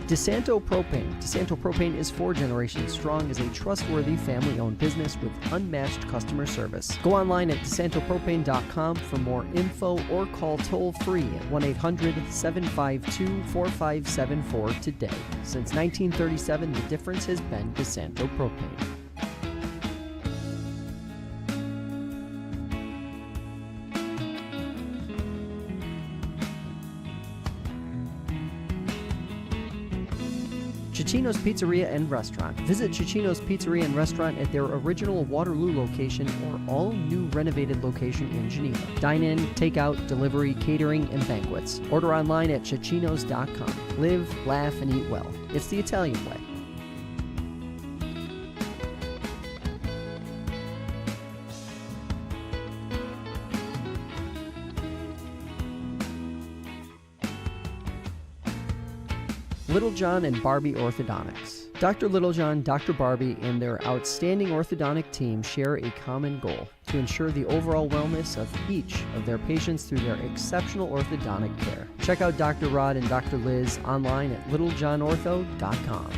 DeSanto Propane. DeSanto Propane is 4 generations strong as a trustworthy family-owned business with unmatched customer service. Go online at DeSantoPropane.com for more info or call toll-free at 1-800-752-4574 today. Since 1937, the difference has been DeSanto Propane. Cicino's Pizzeria and Restaurant. Visit Cicino's Pizzeria and Restaurant at their original Waterloo location or all-new renovated location in Geneva. Dine-in, takeout, delivery, catering, and banquets. Order online at Cicinos.com. Live, laugh, and eat well. It's the Italian way. Littlejohn and Barbie Orthodontics. Dr. Littlejohn, Dr. Barbie, and their outstanding orthodontic team share a common goal: to ensure the overall wellness of each of their patients through their exceptional orthodontic care. Check out Dr. Rod and Dr. Liz online at littlejohnortho.com.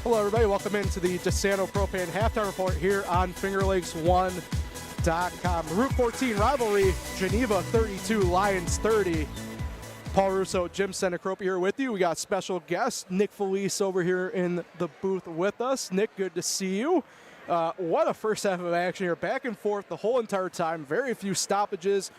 Hello, everybody. Welcome into the DeSanto Propane halftime report here on Finger Lakes 1. The Route 14 Rivalry, Geneva 32, Lions 30. Paul Russo, Jim Sinicropi here with you. We got special guest Nick Felice over here in the booth with us. Nick, good to see you. What a first half of action here. Back and forth the whole entire time. Very few stoppages.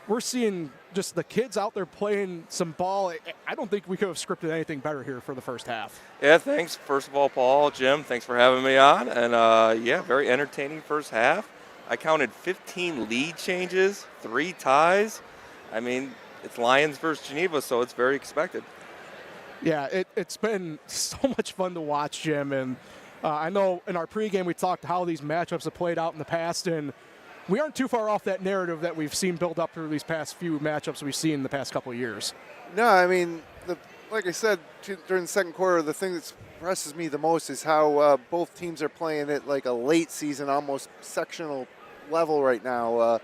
We're seeing just the kids out there playing some ball. I don't think we could have scripted anything better here for the first half. Yeah, thanks. First of all, Paul, Jim, thanks for having me on. And, yeah, very entertaining first half. I counted 15 lead changes, 3 ties. I mean, it's Lions versus Geneva, so it's very expected. Yeah, it's been so much fun to watch, Jim. And I know in our pregame we talked how these matchups have played out in the past, and we aren't too far off that narrative that we've seen build up through these past few matchups we've seen in the past couple of years. No, I mean, like I said during the second quarter, the thing that impresses me the most is how both teams are playing at like a late season, almost sectional level right now.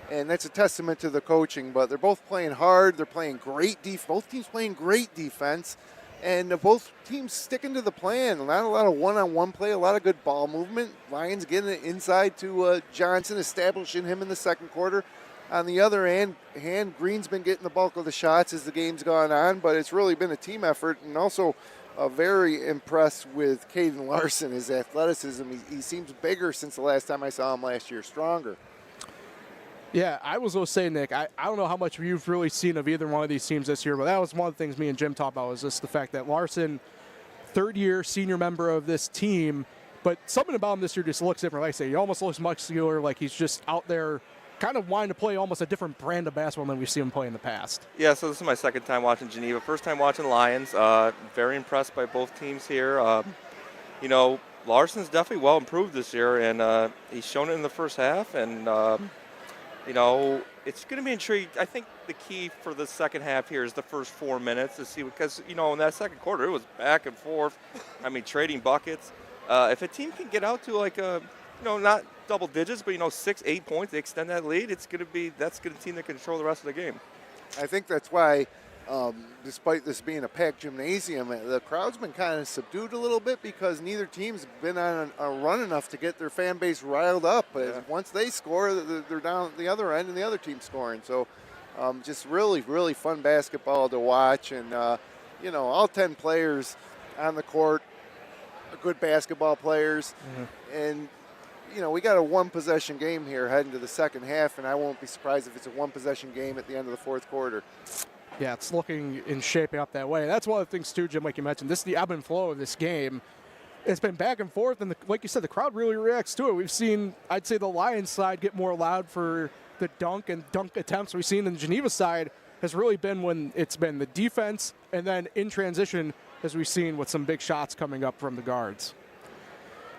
And that's a testament to the coaching, but they're both playing hard. They're playing great defense. Both teams playing great defense, and both teams sticking to the plan. Not a lot of one-on-one play, a lot of good ball movement. Lions getting it inside to Johnson, establishing him in the second quarter. On the other hand, Green's been getting the bulk of the shots as the game's gone on, but it's really been a team effort, and also very impressed with Caden Larson, his athleticism. He seems bigger since the last time I saw him last year, stronger. Yeah, I was going to say, Nick, I don't know how much you've really seen of either one of these teams this year, but that was one of the things me and Jim talked about, was just the fact that Larson, third-year senior member of this team, but something about him this year just looks different. Like I say, he almost looks muscular, like he's just out there kind of wanting to play almost a different brand of basketball than we've seen him play in the past. Yeah, so this is my second time watching Geneva. First time watching Lions. Very impressed by both teams here. You know, Larson's definitely well improved this year, and he's shown it in the first half, and you know, it's going to be intriguing. I think the key for the second half here is the first 4 minutes to see, because, you know, in that second quarter, it was back and forth. I mean, trading buckets. If a team can get out to like a, you know, not double digits, but, you know, 6, 8 points, they extend that lead, that's going to team that can control the rest of the game. I think that's why, despite this being a packed gymnasium, the crowd's been kind of subdued a little bit because neither team's been on a run enough to get their fan base riled up. Yeah. Once they score, they're down at the other end and the other team's scoring. So just really, really fun basketball to watch. And, you know, all 10 players on the court are good basketball players. Mm-hmm. And, you know, we got a one-possession game here heading to the second half, and I won't be surprised if it's a one-possession game at the end of the fourth quarter. Yeah, it's looking and shaping up that way. That's one of the things, too, Jim, like you mentioned. This is the ebb and flow of this game. It's been back and forth, and like you said, the crowd really reacts to it. We've seen, I'd say, the Lions side get more loud for the dunk attempts we've seen. And the Geneva side has really been when it's been the defense, and then in transition, as we've seen with some big shots coming up from the guards.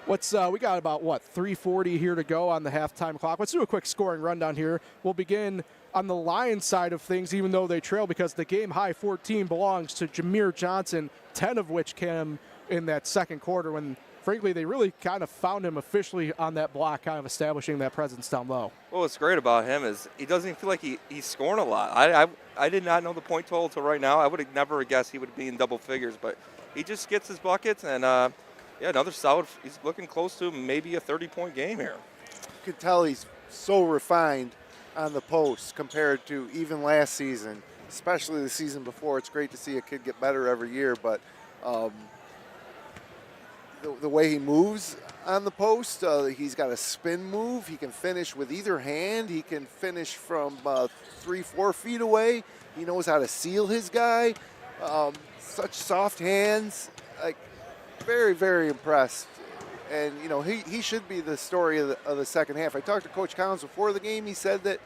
We got about, 3:40 here to go on the halftime clock. Let's do a quick scoring rundown here. We'll begin on the Lions side of things, even though they trail, because the game-high 14 belongs to Jameer Johnson, 10 of which came in that second quarter when, frankly, they really kind of found him officially on that block, kind of establishing that presence down low. Well, what's great about him is he doesn't feel like he's scoring a lot. I did not know the point total until right now. I would have never guessed he would be in double figures, but he just gets his buckets, and yeah, another solid. He's looking close to maybe a 30-point game here. You could tell he's so refined on the post compared to even last season, especially the season before. It's great to see a kid get better every year, but the way he moves on the post, he's got a spin move. He can finish with either hand. He can finish from 3-4 feet away. He knows how to seal his guy. Such soft hands. Like, very, very impressed. And, you know, he should be the story of the second half. I talked to Coach Collins before the game. He said that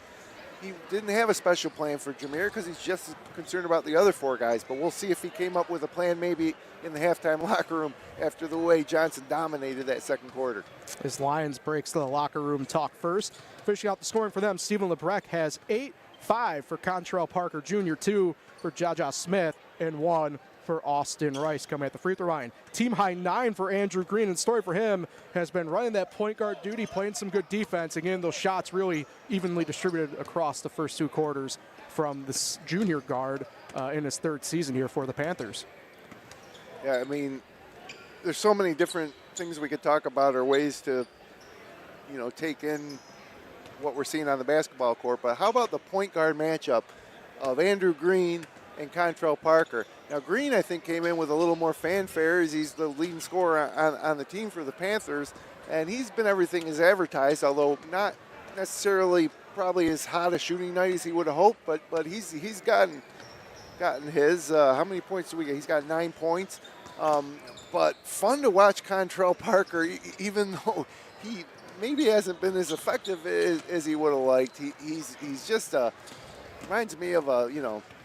he didn't have a special plan for Jameer because he's just concerned about the other 4 guys. But we'll see if he came up with a plan maybe in the halftime locker room after the way Johnson dominated that second quarter. As Lions breaks the locker room talk first. Finishing out the scoring for them, Stephen LeBrecq has 8, 5 for Contrail Parker Jr., 2 for Jaja Smith, and 1 for Austin Rice coming at the free throw line. Team high 9 for Andrew Green, and story for him has been running that point guard duty, playing some good defense. Again, those shots really evenly distributed across the first 2 quarters from this junior guard in his 3rd season here for the Panthers. Yeah, I mean, there's so many different things we could talk about or ways to, you know, take in what we're seeing on the basketball court, but how about the point guard matchup of Andrew Green and Contrell Parker? Now, Green, I think, came in with a little more fanfare as he's the leading scorer on the team for the Panthers, and he's been everything as advertised, although not necessarily probably as hot a shooting night as he would have hoped, but he's gotten his. How many points do we get? He's got 9 points. But fun to watch Contrell Parker, even though he maybe hasn't been as effective as he would have liked. He's just reminds me of a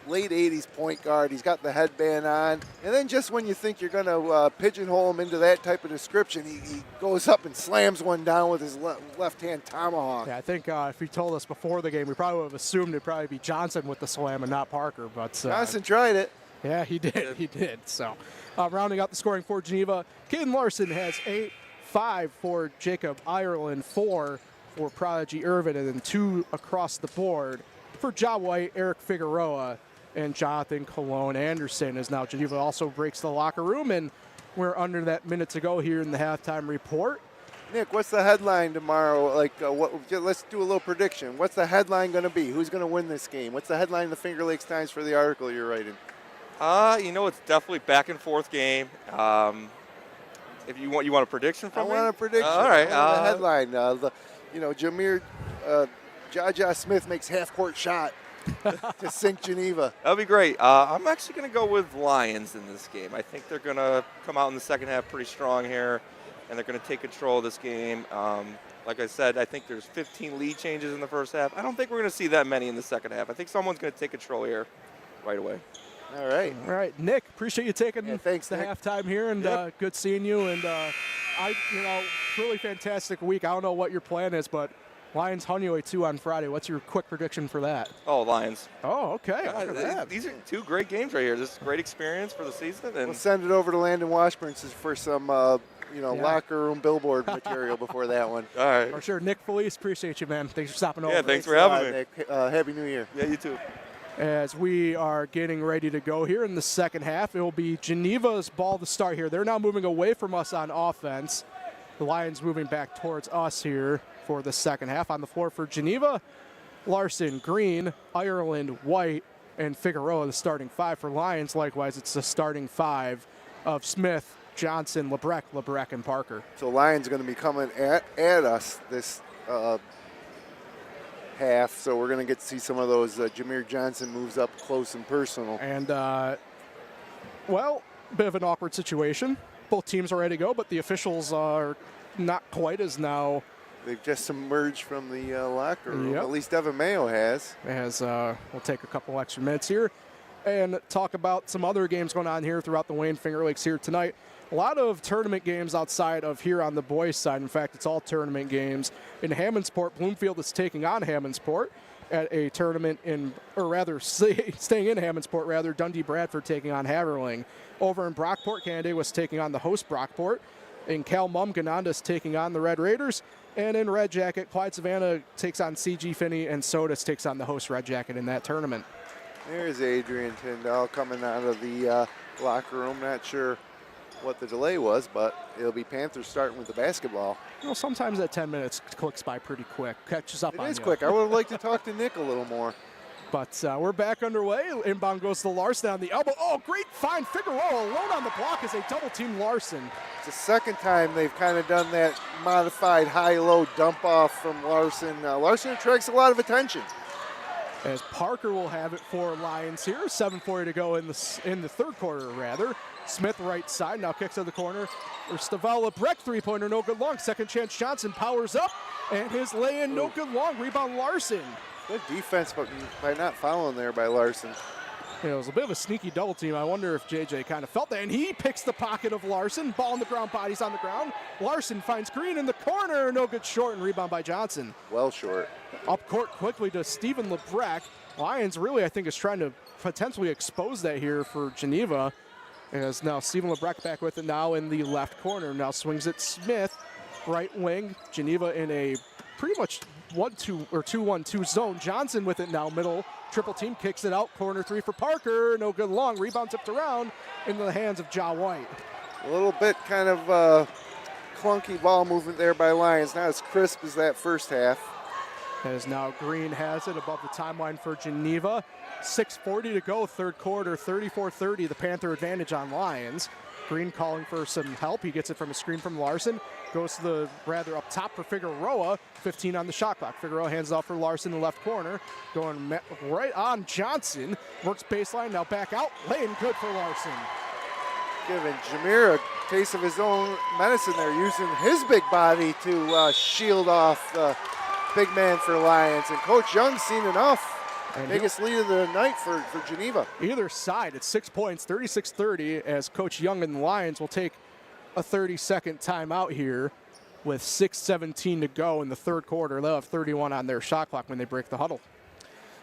late 80s point guard. He's got the headband on, and then just when you think you're going to pigeonhole him into that type of description, he goes up and slams one down with his left-hand tomahawk. Yeah, I think if he told us before the game, we probably would have assumed it'd probably be Johnson with the slam and not Parker. But Johnson tried it. Yeah, he did. He did. So, rounding out the scoring for Geneva, Caden Larson has 8, 5 for Jacob Ireland, 4 for Prodigy Irvin, and then 2 across the board for Ja White, Eric Figueroa, and Jonathan Cologne Anderson. As now Geneva also breaks the locker room, and we're under that minute to go here in the halftime report. Nick, what's the headline tomorrow? Let's do a little prediction. What's the headline going to be? Who's going to win this game? What's the headline in the Finger Lakes Times for the article you're writing? It's definitely back and forth game. If you want a prediction from me? I want a prediction. All right. I want a headline. Jameer Jaja Smith makes half-court shot to sink Geneva. That'll be great. I'm actually going to go with Lions in this game. I think they're going to come out in the second half pretty strong here, and they're going to take control of this game. Like I said, I think there's 15 lead changes in the first half. I don't think we're going to see that many in the second half. I think someone's going to take control here right away. All right. All right, Nick, appreciate you taking thanks, the Nick. halftime here, and good seeing you. And really fantastic week. I don't know what your plan is, but Lions Honeyway 2 on Friday. What's your quick prediction for that? Oh, Lions. Oh, okay. Look at that. These are 2 great games right here. This is a great experience for the season. And We'll send it over to Landon Washburn for some, locker room billboard material before that one. all right. For sure. Nick Felice, appreciate you, man. Thanks for stopping over. Yeah, thanks for having me. Nick. Happy New Year. Yeah, you too. As we are getting ready to go here in the second half, it will be Geneva's ball to start here. They're now moving away from us on offense. The Lions moving back towards us here for the second half. On the floor for Geneva, Larson, Green, Ireland, White, and Figueroa, the starting 5 for Lions. Likewise, it's the starting 5 of Smith, Johnson, Lebrecht, and Parker. So Lions going to be coming at us this half, so we're going to get to see some of those Jameer Johnson moves up close and personal. And, bit of an awkward situation. Both teams are ready to go, but the officials are not quite as now. They've just emerged from the locker room. Yep. At least Evan Mayo has. We'll take a couple extra minutes here and talk about some other games going on here throughout the Wayne Finger Lakes here tonight. A lot of tournament games outside of here on the boys' side. In fact, it's all tournament games. In Hammondsport, Bloomfield is taking on Hammondsport at a tournament staying in Hammondsport, Dundee Bradford taking on Haverling. Over in Brockport, Canada was taking on the host Brockport. In Calmum, Ganonda's taking on the Red Raiders. And in Red Jacket, Clyde Savannah takes on CG Finney, and Sodas takes on the host Red Jacket in that tournament. There's Adrian Tyndall coming out of the locker room. Not sure what the delay was, but it'll be Panthers starting with the basketball. Sometimes that 10 minutes clicks by pretty quick, catches up on you. It is quick. I would have liked to talk to Nick a little more. But we're back underway. Inbound goes to Larson on the elbow. Oh, great find. Figueroa alone on the block as they double-team Larson. It's the second time they've kind of done that modified high-low dump-off from Larson. Larson attracts a lot of attention. As Parker will have it for Lions here. 7:40 to go in the third quarter, rather. Smith right side, now kicks to the corner. For Stavella Breck, three-pointer, no good long. Second chance, Johnson powers up, and his lay-in, no good long. Rebound Larson. Good defense, but by not fouling there by Larson. It was a bit of a sneaky double team. I wonder if JJ kind of felt that. And he picks the pocket of Larson. Ball on the ground, bodies on the ground. Larson finds Green in the corner. No good short, and rebound by Johnson. Well short. Up court quickly to Stephen Lebrecht. Lions really, I think, is trying to potentially expose that here for Geneva. As now Stephen Lebrecht back with it now in the left corner. Now swings it Smith, right wing. Geneva in a pretty much 2-1-2 zone. Johnson with it now, middle. Triple team kicks it out. Corner three for Parker. No good long. Rebound tipped around into the hands of Ja White. A little bit kind of clunky ball movement there by Lions. Not as crisp as that first half. As now Green has it above the timeline for Geneva. 6:40 to go, third quarter, 34-30, the Panther advantage on Lions. Green calling for some help. He gets it from a screen from Larson. Goes to the rather up top for Figueroa. 15 on the shot clock. Figueroa hands it off for Larson in the left corner. Going right on Johnson. Works baseline, now back out. Laying good for Larson. Giving Jameer a taste of his own medicine there, using his big body to shield off the big man for Lions. And Coach Young's seen enough. And biggest lead of the night for Geneva. Either side, it's 6 points, 36-30, as Coach Young and the Lions will take a 30-second timeout here with 6:17 to go in the third quarter. They'll have 31 on their shot clock when they break the huddle.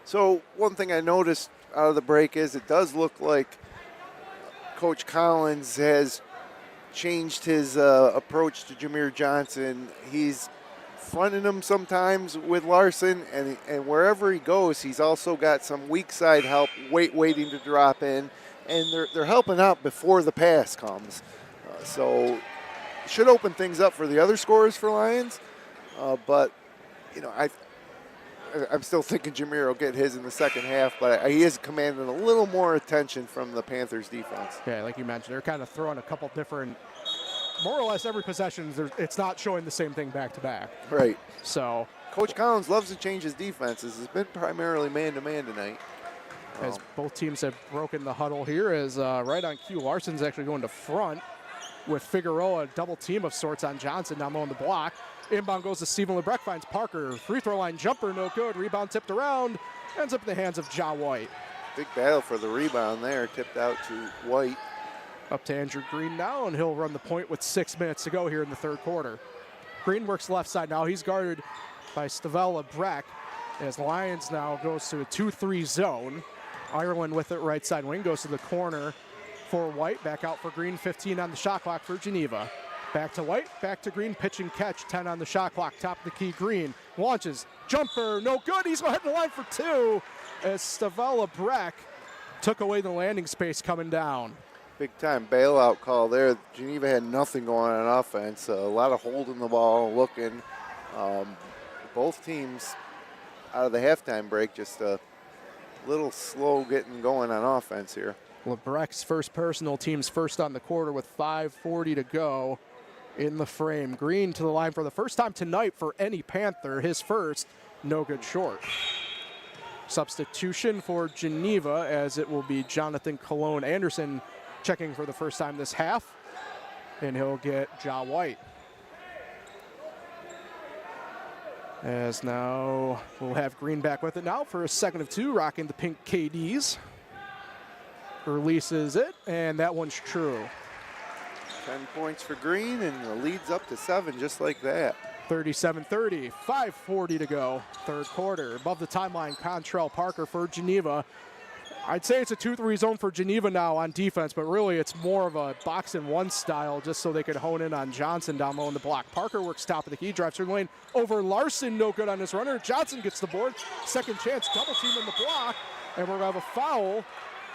So one thing I noticed out of the break is it does look like Coach Collins has changed his approach to Jameer Johnson. He's fronting him sometimes with Larson, and wherever he goes, he's also got some weak side help waiting to drop in, and they're helping out before the pass comes. So should open things up for the other scorers for Lions, but you know, I'm still thinking Jameer will get his in the second half, but he is commanding a little more attention from the Panthers defense. Yeah, like you mentioned, they're kind of throwing a couple different, more or less every possession, it's not showing the same thing back to back. Right. So Coach Collins loves to change his defenses. It's been primarily man-to-man tonight. as both teams have broken the huddle here, as right on cue, Larson's actually going to front with Figueroa, a double team of sorts on Johnson, now on the block. Inbound goes to Stephen LeBrecq, finds Parker. Free throw line jumper, no good. Rebound tipped around, ends up in the hands of Ja White. Big battle for the rebound there, tipped out to White. Up to Andrew Green now, and he'll run the point with 6 minutes to go here in the third quarter. Green works left side now. He's guarded by Stephen LeBrecq, as Lions now goes to a 2-3 zone. Ireland with it right side wing, goes to the corner for White. Back out for Green, 15 on the shot clock for Geneva. Back to White, back to Green, pitch and catch, 10 on the shot clock, top of the key. Green launches, jumper, no good. He's heading the line for two, as Stephen LeBrecq took away the landing space coming down. Big time bailout call there. Geneva had nothing going on offense. A lot of holding the ball, looking. Both teams out of the halftime break just a little slow getting going on offense here. LeBrecq's first personal, team's first on the quarter with 5:40 to go in the frame. Green to the line for the first time tonight for any Panther. His first, no good short. Substitution for Geneva, as it will be Jonathan Cologne Anderson checking for the first time this half, and he'll get Ja White. As now we'll have Green back with it now for a second of two, rocking the pink KDs. Releases it, and that one's true. 10 points for Green, and the lead's up to 7 just like that. 37-30, 5:40 to go, third quarter. Above the timeline, Contrail Parker for Geneva. I'd say it's a 2-3 zone for Geneva now on defense, but really it's more of a box and one style just so they could hone in on Johnson down low in the block. Parker works top of the key, drives through the lane over Larson, no good on his runner. Johnson gets the board, second chance, double team in the block, and we're gonna have a foul.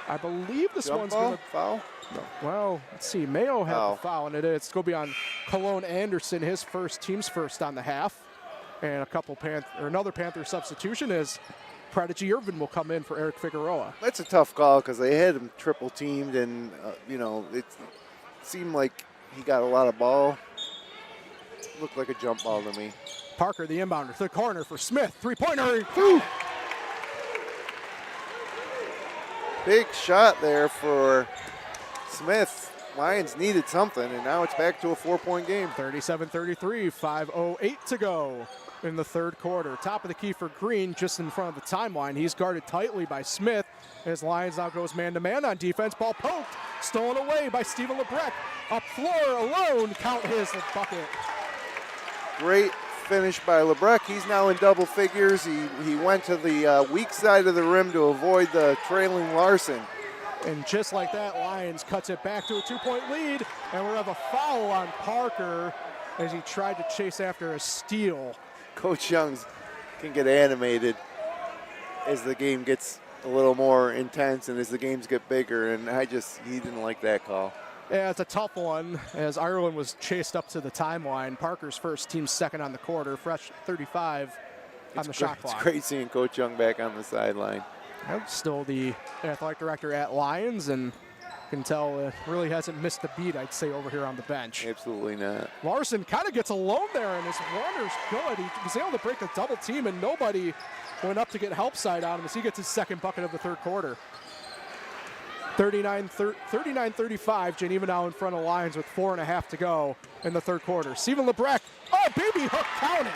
I believe this one's gonna foul. No. Well, let's see. Mayo had the foul, and it's going to be on Cologne Anderson, his first, team's first on the half, and another Panther substitution is Prodigy Irvin will come in for Eric Figueroa. That's a tough call because they had him triple teamed, and you know, it seemed like he got a lot of ball. Looked like a jump ball to me. Parker, the inbounder, to the corner for Smith, three-pointer. Big shot there for Smith. Lions needed something, and now it's back to a 4-point game. 37-33, 5:08 to go in the third quarter. Top of the key for Green, just in front of the timeline. He's guarded tightly by Smith. As Lions now goes man-to-man on defense. Ball poked, stolen away by Stephen LeBrecq. Up floor alone, count his bucket. Great finish by LeBrecq. He's now in double figures. He went to the weak side of the rim to avoid the trailing Larson. And just like that, Lions cuts it back to a 2-point lead, and we'll have a foul on Parker as he tried to chase after a steal. Coach Youngs can get animated as the game gets a little more intense and as the games get bigger, and he didn't like that call. Yeah, it's a tough one, as Ireland was chased up to the timeline. Parker's first, team's second on the quarter, fresh 35 on the shot clock. It's great seeing Coach Young back on the sideline. Yep, still the athletic director at Lions, and can tell really hasn't missed a beat, I'd say, over here on the bench. Absolutely not. Larson kind of gets alone there, and his runner's good. He was able to break the double team, and nobody went up to get help side on him as he gets his second bucket of the third quarter. 39-35, Geneva now in front of Lions with 4.5 to go in the third quarter. Steven Lebrecht, oh, baby hook, count it.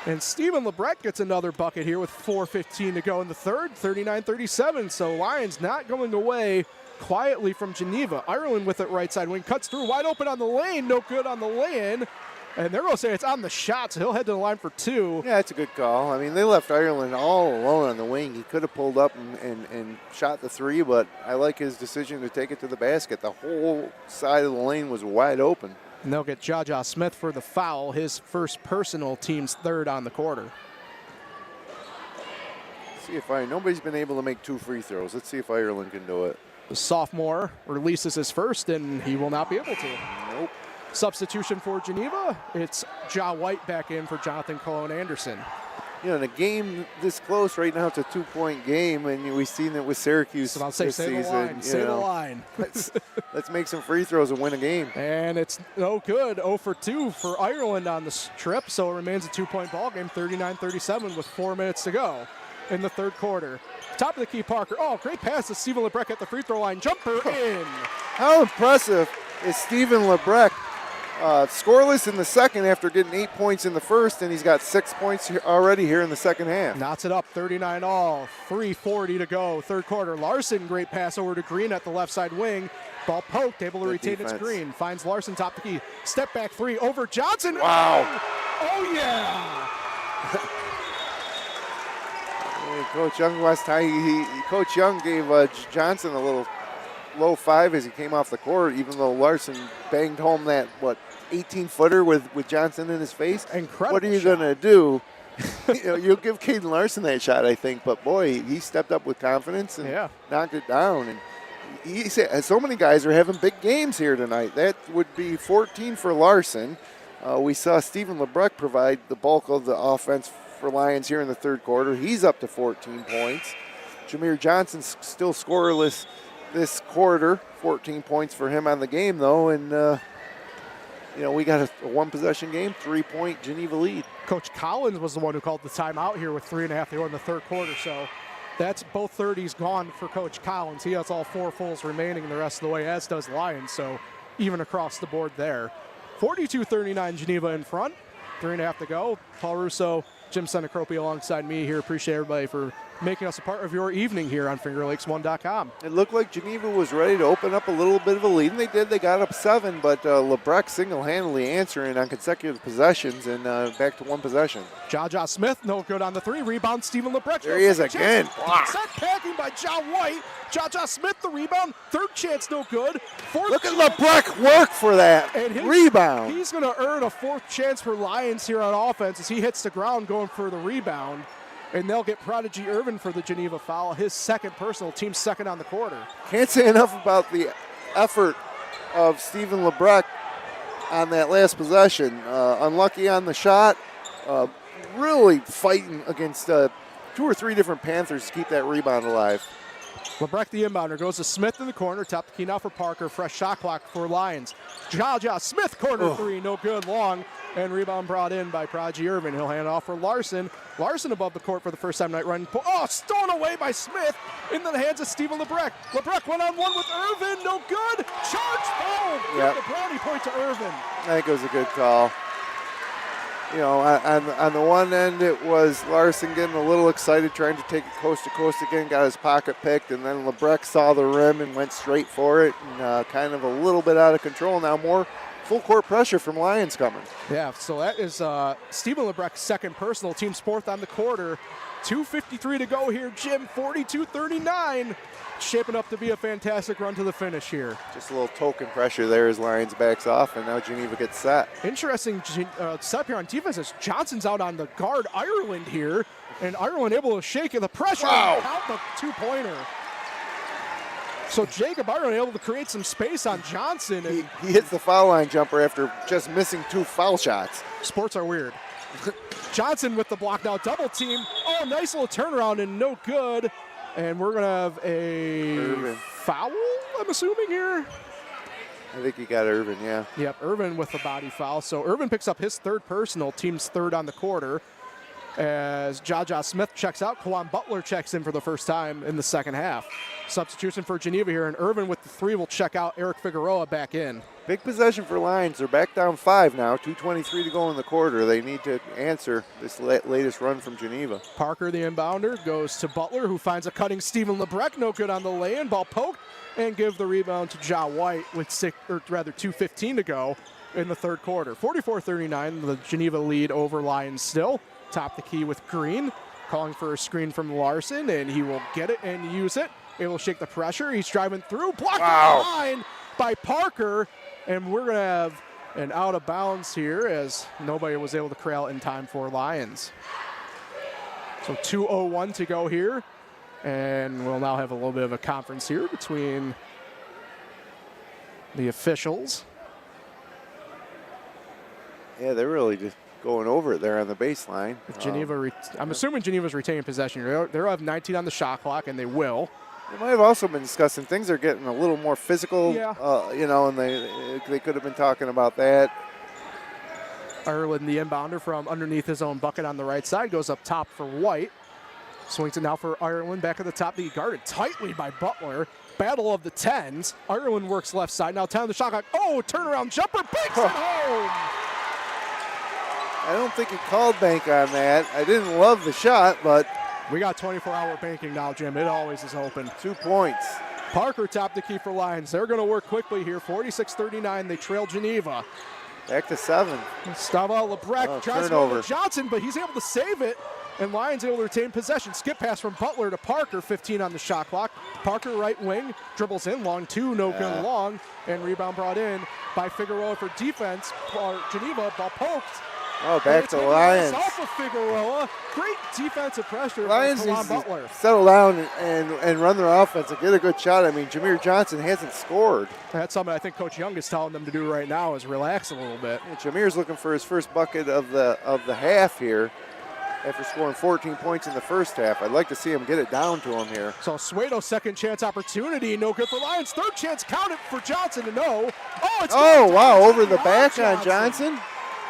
And Steven Lebrecht gets another bucket here with 4:15 to go in the third, 39-37. So Lions not going away quietly from Geneva. Ireland with it right side wing, cuts through, wide open on the lane, no good on the lay-in. And they're going to say it's on the shot, so he'll head to the line for two. Yeah, it's a good call. I mean, they left Ireland all alone on the wing. He could have pulled up and shot the three, but I like his decision to take it to the basket. The whole side of the lane was wide open. And they'll get Jaja Smith for the foul, his first personal, team's third on the quarter. See if nobody's been able to make 2 free throws. Let's see if Ireland can do it. The sophomore releases his first, and he will not be able to. Nope. Substitution for Geneva, it's Ja White back in for Jonathan Cologne-Anderson. You know, in a game this close right now, it's a 2-point game, and we've seen it with Syracuse I'll say, this say season. the line, say the line. Let's make some free throws and win a game. And it's no good, 0 for 2 for Ireland on the trip, so it remains a 2-point ball game, 39-37 with 4 minutes to go in the third quarter. Top of the key, Parker. Oh, great pass to Steven Lebrecht at the free throw line. Jumper in. How impressive is Steven Lebrecht? Scoreless in the second after getting 8 points in the first, and he's got 6 points already here in the second half. Knots it up, 39 all, 3:40 to go, third quarter. Larson, great pass over to Green at the left side wing. Ball poked, able to retain its Green. Finds Larson top the key. Step back three over Johnson. Wow. Oh, yeah. Coach Young last time, Coach Young gave Johnson a little low 5 as he came off the court, even though Larson banged home that, 18-footer with Johnson in his face. Incredible. What are you going to do? You'll give Caden Larson that shot, I think, but boy, he stepped up with confidence and knocked it down. And he said, so many guys are having big games here tonight. That would be 14 for Larson. We saw Steven Lebrecht provide the bulk of the offense for Lions here in the third quarter. He's up to 14 points. Jameer Johnson's still scoreless this quarter. 14 points for him on the game, though. And, we got a one-possession game, 3-point Geneva lead. Coach Collins was the one who called the timeout here with 3.5 to go in the third quarter. So that's both 30s gone for Coach Collins. He has all 4 fulls remaining the rest of the way, as does Lions. So even across the board there. 42-39 Geneva in front. 3.5 to go. Paul Russo, Jim Sinicropi alongside me here. Appreciate everybody for making us a part of your evening here on FingerLakes1.com. It looked like Geneva was ready to open up a little bit of a lead, and they did. They got up 7, but Lebrecht single-handedly answering on consecutive possessions and back to one possession. Jaja Smith, no good on the 3. Rebound, Steven Lebrecht. There he is again. Set packing by Ja White. Jaja Smith, the rebound. Third chance, no good. Look at Lebrecht work for that rebound. He's going to earn a 4th chance for Lions here on offense as he hits the ground going for the rebound. And they'll get Prodigy Irvin for the Geneva foul, his second personal, team second on the quarter. Can't say enough about the effort of Steven Lebrecht on that last possession. Unlucky on the shot, really fighting against 2 or 3 different Panthers to keep that rebound alive. Lebrecht, the inbounder, goes to Smith in the corner. Top the key now for Parker. Fresh shot clock for Lions. Jaja Smith, corner 3, no good, long. And rebound brought in by Prodigy Irvin. He'll hand off for Larson. Larson above the court for the first time tonight. Running. Stolen away by Smith into the hands of Steven Lebrecht. Lebrecht one-on-one with Irvin. No good. Charge foul. Yep. The brownie point to Irvin. I think it was a good call. On the one end, it was Larson getting a little excited, trying to take it coast to coast again, got his pocket picked, and then Lebrecht saw the rim and went straight for it, and kind of a little bit out of control. Now more full court pressure from Lions coming. Yeah, so that is Steven Lebrecht's second personal, team's 4th on the quarter. 2:53 to go here, Jim, 42-39. Shaping up to be a fantastic run to the finish here. Just a little token pressure there as Lions backs off, and now Geneva gets set. Interesting setup here on defense as Johnson's out on the guard Ireland here, and Ireland able to shake the pressure and count the 2-pointer. So Jacob Ireland able to create some space on Johnson. And He hits the foul line jumper after just missing 2 foul shots. sports are weird. Johnson with the block now, double team. Oh, nice little turnaround and no good. And we're going to have a Irvin. foul, I'm assuming here. I think he got Irvin, yeah. Yep, Irvin with the body foul. So Irvin picks up his 3rd personal, team's 3rd on the quarter. As Jaja Smith checks out, Kawan Butler checks in for the first time in the second half. Substitution for Geneva here, and Irvin with the 3 will check out. Eric Figueroa back in. Big possession for Lions. They're back down 5 now, 2:23 to go in the quarter. They need to answer this latest run from Geneva. Parker, the inbounder, goes to Butler, who finds a cutting Stephen Lebrecq. No good on the lay-in. Ball poked, and give the rebound to Ja White with 2:15 to go in the 3rd quarter. 44-39, the Geneva lead over Lions still. Top the key with Green, calling for a screen from Larson, and he will get it and use it. It will shake the pressure. He's driving through, blocked on the line by Parker, and we're going to have an out of bounds here as nobody was able to corral it in time for Lions. So 2:01 to go here, and we'll now have a little bit of a conference here between the officials. Yeah, they're really just going over it there on the baseline. Geneva, I'm assuming Geneva's retaining possession. They'll have 19 on the shot clock, and they will. They might have also been discussing things are getting a little more physical, Yeah. And they could have been talking about that. Ireland, the inbounder from underneath his own bucket on the right side, goes up top for White. Swings it now for Ireland back at the top. He guarded tightly by Butler. Battle of the 10s. Ireland works left side. Now 10 on the shot clock. Oh, turnaround jumper. Banks it home. I don't think he called bank on that. I didn't love the shot, but We got 24-hour banking now, Jim. It always is open. 2 points. Parker topped the key for Lions. They're going to work quickly here. 46-39. They trail Geneva. Back to 7. Stava Lebrecq tries to go turnover. to Johnson, but he's able to save it. And Lions able to retain possession. Skip pass from Butler to Parker, 15 on the shot clock. Parker right wing, dribbles in, long 2, no good long. And rebound brought in by Figueroa for defense. Geneva, ball poked. Oh, back to Lions. Off of Figueroa. Great defensive pressure Lions from needs Butler. to settle down and run their offense and get a good shot. I mean, Jameer Johnson hasn't scored. That's something I think Coach Young is telling them to do right now is relax a little bit. Yeah, Jameer's looking for his first bucket of the half here after scoring 14 points in the first half. I'd like to see him get it down to him here. So Suedo, second chance opportunity, no good for Lions. Third chance counted for Johnson to no. Oh, it's Oh, wow, over the Wow, back on Johnson.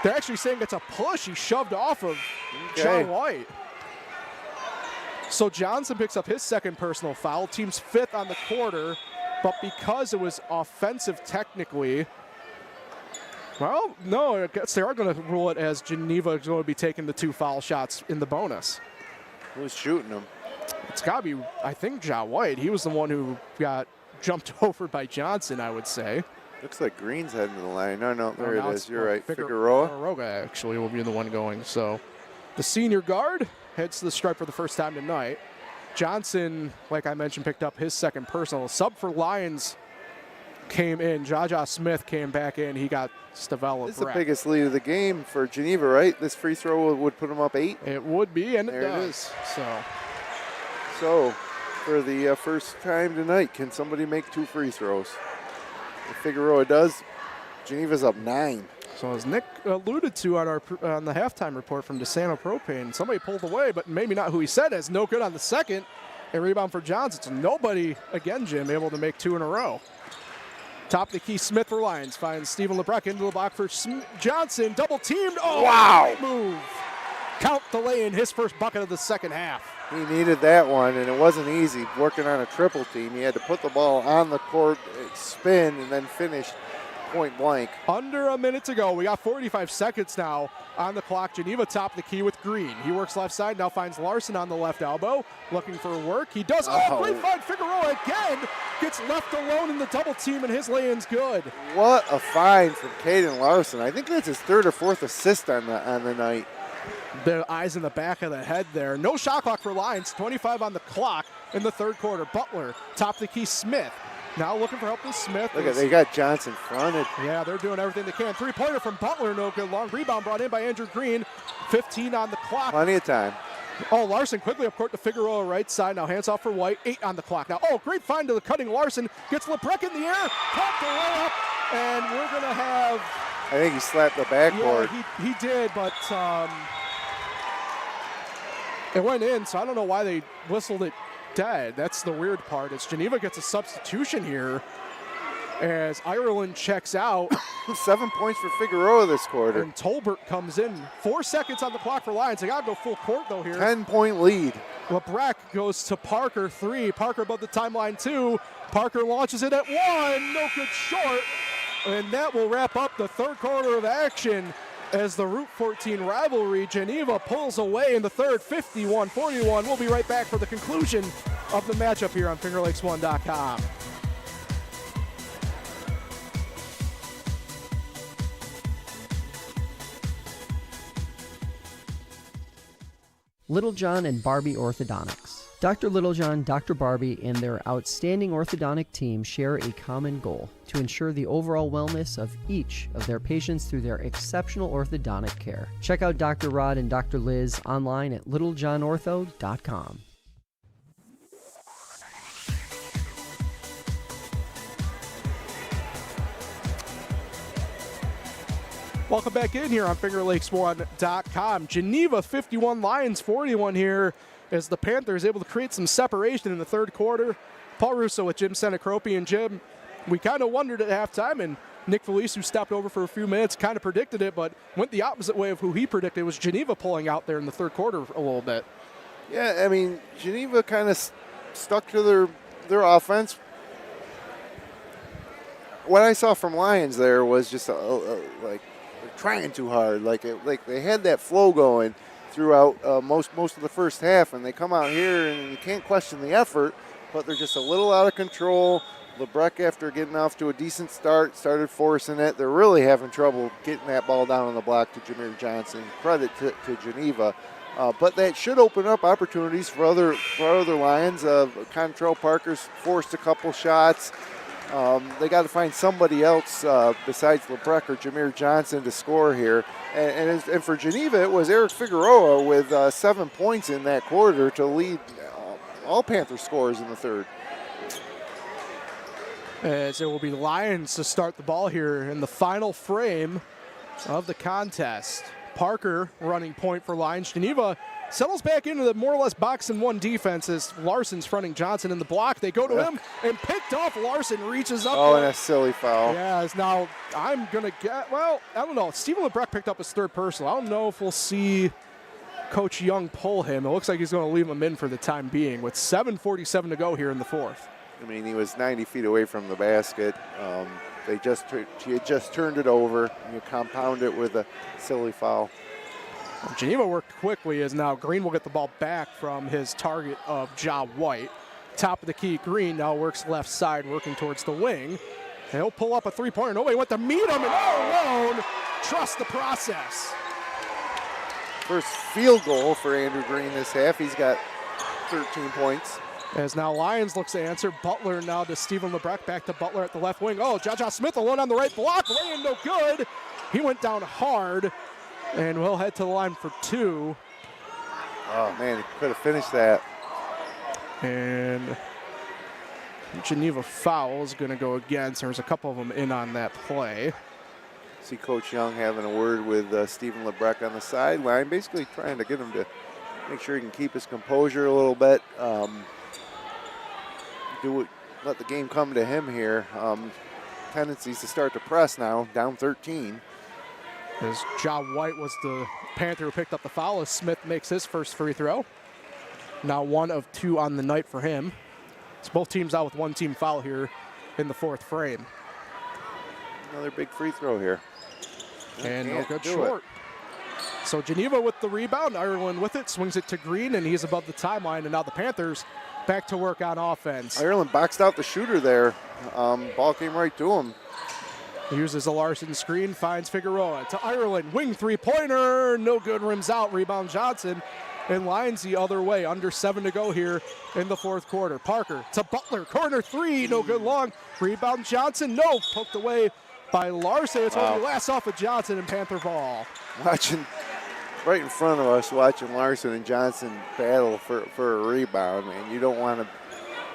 They're actually saying it's a push. He shoved off of Okay. John White. So Johnson picks up his second personal foul. Team's 5th on the quarter, but because it was offensive technically, well, no, I guess they are going to rule it as Geneva is going to be taking the 2 foul shots in the bonus. Who's shooting him? It's got to be, I think, Ja White. He was the one who got jumped over by Johnson, I would say. Looks like Green's heading to the line. No, there Now it it's, is. You're right. Figueroa Figueroa. actually will be the one going. So the senior guard heads to the stripe for the first time tonight. Johnson, like I mentioned, picked up his second personal. Sub for Lions came in. Jaja Smith came back in. He got Stavella This is the Breck. biggest lead of the game for Geneva, right? This free throw would put them up 8. It would be, and There it it does. is. So So, for the first time tonight, can somebody make 2 free throws? If Figueroa does, Geneva's up 9. So as Nick alluded to on the halftime report from DeSanto Propane, somebody pulled away, but maybe not who he said is no good on the second. A rebound for Johnson. So nobody, again, Jim, able to make 2 in a row. Top the key, Smith for Lions. Finds Stephen Lebrecq into the block for Johnson. Double teamed. Oh, Wow. great move. Count the lay-in, his first bucket of the second half. He needed that one, and it wasn't easy. Working on a triple team, he had to put the ball on the court, spin, and then finish point blank. Under a minute to go. We got 45 seconds now on the clock. Geneva top the key with Green. He works left side, now finds Larson on the left elbow, looking for work. He does. Oh, great find. Figueroa again gets left alone in the double team, and his lay-in's good. What a find from Caden Larson. I think that's his 3rd or 4th assist on the night. The eyes in the back of the head there. No shot clock for Lions. 25 on the clock in the 3rd quarter. Butler top the key. Smith now looking for help with Smith. Look at, they got Johnson fronted. Yeah, they're doing everything they can. 3-pointer from Butler, no good. Long rebound brought in by Andrew Green. 15 on the clock. Plenty of time. Oh, Larson quickly up court to Figueroa right side. Now hands off for White. 8 on the clock. Now, great find to the cutting Larson. Gets LeBrecq in the air. Caught the layup. And we're going to have... I think he slapped the backboard. Yeah, he did, but it went in, so I don't know why they whistled it dead. That's the weird part. It's Geneva gets a substitution here as Ireland checks out. 7 points for Figueroa this quarter. And Tolbert comes in. 4 seconds on the clock for Lions. They got to go full court, though, here. 10-point lead. LeBrecq goes to Parker, 3. Parker above the timeline, 2. Parker launches it at 1. No good short. And that will wrap up the third quarter of action as the Route 14 rivalry. Geneva pulls away in the third, 51-41. We'll be right back for the conclusion of the matchup here on FingerLakes1.com. Littlejohn and Barbie Orthodontics. Dr. Littlejohn, Dr. Barbie, and their outstanding orthodontic team share a common goal: to ensure the overall wellness of each of their patients through their exceptional orthodontic care. Check out Dr. Rod and Dr. Liz online at littlejohnortho.com. Welcome back in here on FingerLakes1.com. Geneva 51, Lions 41 here as the Panthers able to create some separation in the third quarter. Paul Russo with Jim Sinicropi. And Jim, we kind of wondered at halftime, and Nick Felice, who stepped over for a few minutes, kind of predicted it, but went the opposite way of who he predicted. It was Geneva pulling out there in the third quarter a little bit. Yeah, I mean, Geneva kind of stuck to their offense. What I saw from Lions there was just like trying too hard. Like they had that flow going throughout most of the first half, and they come out here and you can't question the effort, but they're just a little out of control. LeBrecq, after getting off to a decent start, started forcing it. They're really having trouble getting that ball down on the block to Jameer Johnson. Credit to Geneva. But that should open up opportunities for other Lions. Contrell Parker's forced a couple shots. They got to find somebody else besides LeBrecq or Jameer Johnson to score here. And for Geneva, it was Eric Figueroa with 7 points in that quarter to lead all Panther scores in the third. As it will be Lions to start the ball here in the final frame of the contest. Parker running point for Lions. Geneva settles back into the more or less box-and-one defense as Larson's fronting Johnson in the block. They go to him and picked off. Larson reaches up. Oh, and a silly foul. Yeah, now I'm going to get, well, I don't know. Stephen LeBrecq picked up his third personal. I don't know if we'll see Coach Young pull him. It looks like he's going to leave him in for the time being with 7:47 to go here in the fourth. I mean, he was 90 feet away from the basket. He had just turned it over. And you compound it with a silly foul. Geneva worked quickly as now Green will get the ball back from his target of Ja White. Top of the key, Green now works left side, working towards the wing. He'll pull up a three-pointer. Nobody went to meet him, and all alone, trust the process. First field goal for Andrew Green this half. He's got 13 points. As now Lions looks to answer. Butler now to Stephen LeBrecq, back to Butler at the left wing. Oh, Jaja Smith alone on the right block. Laying no good. He went down hard, and we'll head to the line for 2. Oh, man, he could have finished that. And Geneva foul is going to go against. There's a couple of them in on that play. See Coach Young having a word with Stephen LeBrecq on the sideline, basically trying to get him to make sure he can keep his composure a little bit. Let the game come to him here. Tendencies to start to press now, down 13. As Ja White was the Panther who picked up the foul as Smith makes his first free throw. Now 1 of 2 on the night for him. It's both teams out with 1 team foul here in the fourth frame. Another big free throw here. And no good short. So Geneva with the rebound, Ireland with it, swings it to Green, and he's above the timeline, and now the Panthers back to work on offense. Ireland boxed out the shooter there. Ball came right to him. Uses a Larson screen, finds Figueroa to Ireland. Wing three-pointer, no good, rims out, rebound Johnson. And Lions the other way, under 7 to go here in the fourth quarter. Parker to Butler, corner 3, no good long. Rebound Johnson, no, poked away by Larson. It's only last off of Johnson and Panther ball. Watching right in front of us watching Larson and Johnson battle for a rebound, and you don't want to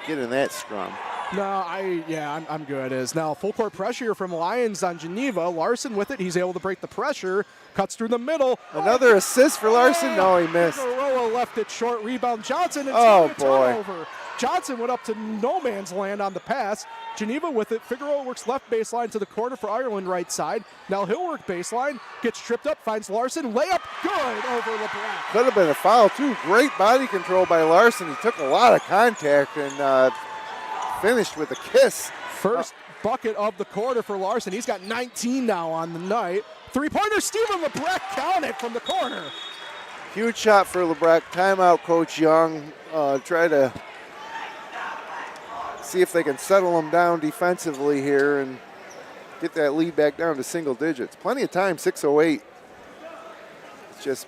get in that scrum. No, I'm good. As now full court pressure here from Lions on Geneva. Larson with it. He's able to break the pressure. Cuts through the middle. Another assist for Larson? No, he missed. Figueroa left it short. Rebound Johnson. And boy. Turnover. Johnson went up to no man's land on the pass. Geneva with it. Figueroa works left baseline to the corner for Ireland right side. Now he'll work baseline. Gets tripped up. Finds Larson. Layup. Good over LeBlanc. Could have been a foul, too. Great body control by Larson. He took a lot of contact and finished with a kiss. First bucket of the quarter for Larson. He's got 19 now on the night. Three-pointer, Stephen LeBrecq counted from the corner. Huge shot for LeBrecq. Timeout, Coach Young. Try to see if they can settle them down defensively here and get that lead back down to single digits. Plenty of time, 6:08. It's just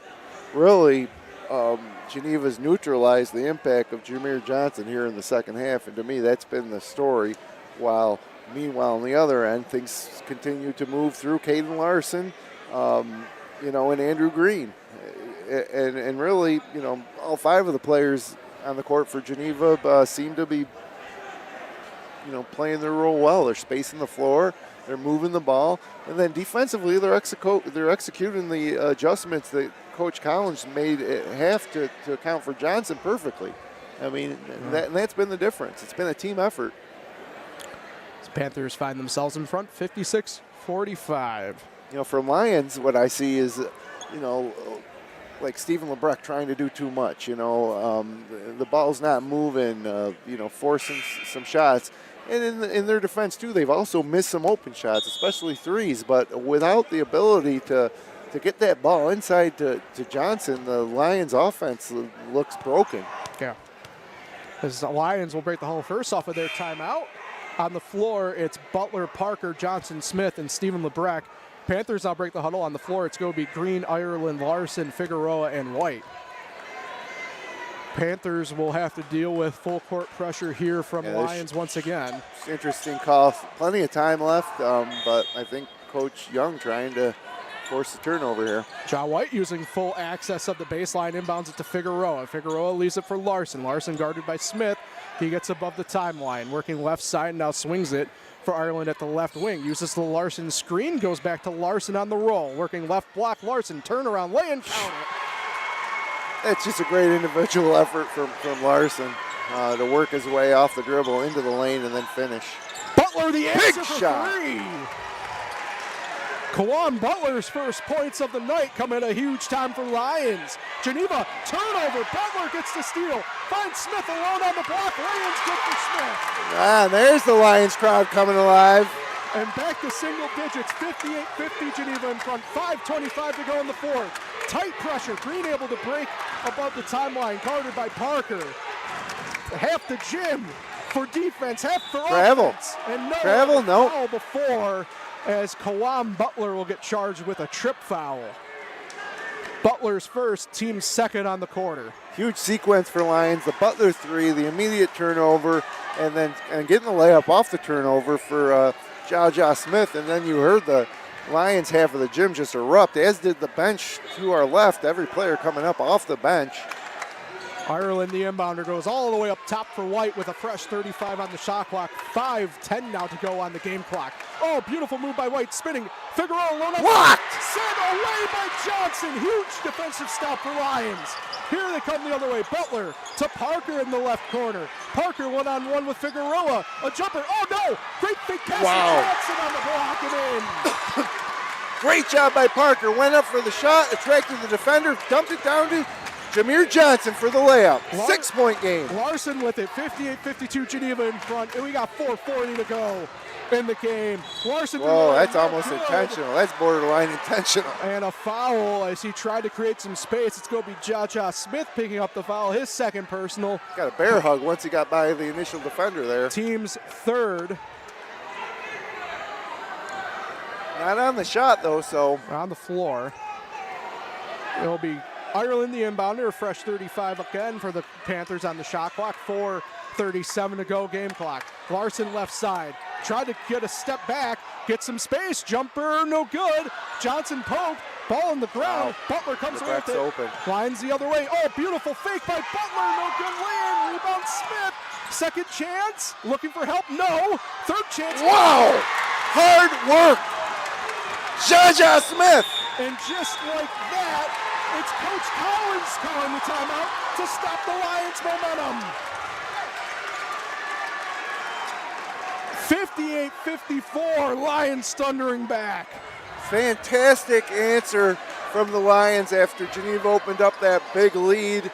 really Geneva's neutralized the impact of Jameer Johnson here in the second half, and to me that's been the story. Meanwhile, on the other end, things continue to move through Caden Larson, and Andrew Green. And really, all five of the players on the court for Geneva seem to be, playing their role well. They're spacing the floor, they're moving the ball, and then defensively they're executing the adjustments that Coach Collins made at half to account for Johnson perfectly. I mean, that's been the difference. It's been a team effort. Panthers find themselves in front, 56-45. For Lions, what I see is, like Stephen LeBrecq trying to do too much. The ball's not moving, forcing some shots. And in their defense, too, they've also missed some open shots, especially threes. But without the ability to get that ball inside to Johnson, the Lions' offense looks broken. Yeah. As the Lions will break the huddle first off of their timeout. On the floor, it's Butler, Parker, Johnson, Smith, and Stephen LeBrecq. Panthers now break the huddle. On the floor, it's going to be Green, Ireland, Larson, Figueroa, and White. Panthers will have to deal with full court pressure here from Lions once again. Interesting call. Plenty of time left, but I think Coach Young trying to force the turnover here. John White using full access of the baseline, inbounds it to Figueroa. Figueroa leaves it for Larson. Larson guarded by Smith. He gets above the timeline, working left side, now swings it for Ireland at the left wing. Uses the Larson screen, goes back to Larson on the roll. Working left block, Larson, turnaround, lay and count it. That's just a great individual effort from Larson to work his way off the dribble into the lane and then finish. Butler, the answer Big for shot. three. Kawan Butler's first points of the night come at a huge time for Lions. Geneva, turnover. Butler gets the steal. Finds Smith alone on the block. Lions good for Smith. There's the Lions crowd coming alive. And back to single digits. 58-50 Geneva in front. 5:25 to go in the fourth. Tight pressure. Green able to break above the timeline. Guarded by Parker. Half the gym for defense. Half for offense. And no foul before, as Kawan Butler will get charged with a trip foul. Butler's first, team second on the quarter. Huge sequence for Lions. The Butler three, the immediate turnover, and getting the layup off the turnover for Jaja Smith. And then you heard the Lions half of the gym just erupt, as did the bench to our left. Every player coming up off the bench. Ireland, the inbounder, goes all the way up top for White with a fresh 35 on the shot clock. 5:10 now to go on the game clock. Oh, beautiful move by White, spinning. Figueroa alone. Blocked! Sent away by Johnson. Huge defensive stop for Lions. Here they come the other way. Butler to Parker in the left corner. Parker one-on-one with Figueroa. A jumper. Oh, no! Great fake pass to Johnson on the block and in. Great job by Parker. Went up for the shot, attracted the defender, dumped it down to Jameer Johnson for the layup. 6-point game. Larson with it. 58-52 Geneva in front. And we got 4:40 to go in the game. Larson. Whoa, that's almost intentional. That's borderline intentional. And a foul as he tried to create some space. It's going to be Jaja Smith picking up the foul, his second personal. Got a bear hug once he got by the initial defender there. Team's third. Not on the shot, though, so. On the floor. It'll be Ireland, the inbounder, a fresh 35 again for the Panthers on the shot clock. 4:37 to go game clock. Larson left side. Tried to get a step back. gets some space, jumper, no good. Johnson poked, ball on the ground. Wow. Butler comes away with Brett's it. open. Lions the other way. Oh, beautiful fake by Butler, no good lay-in. Rebound Smith. Second chance, looking for help, no. Third chance. Wow! Hard work. Jaja Smith. And just like that, it's Coach Collins calling the timeout to stop the Lions' momentum. 58-54, Lions thundering back. Fantastic answer from the Lions after Geneva opened up that big lead.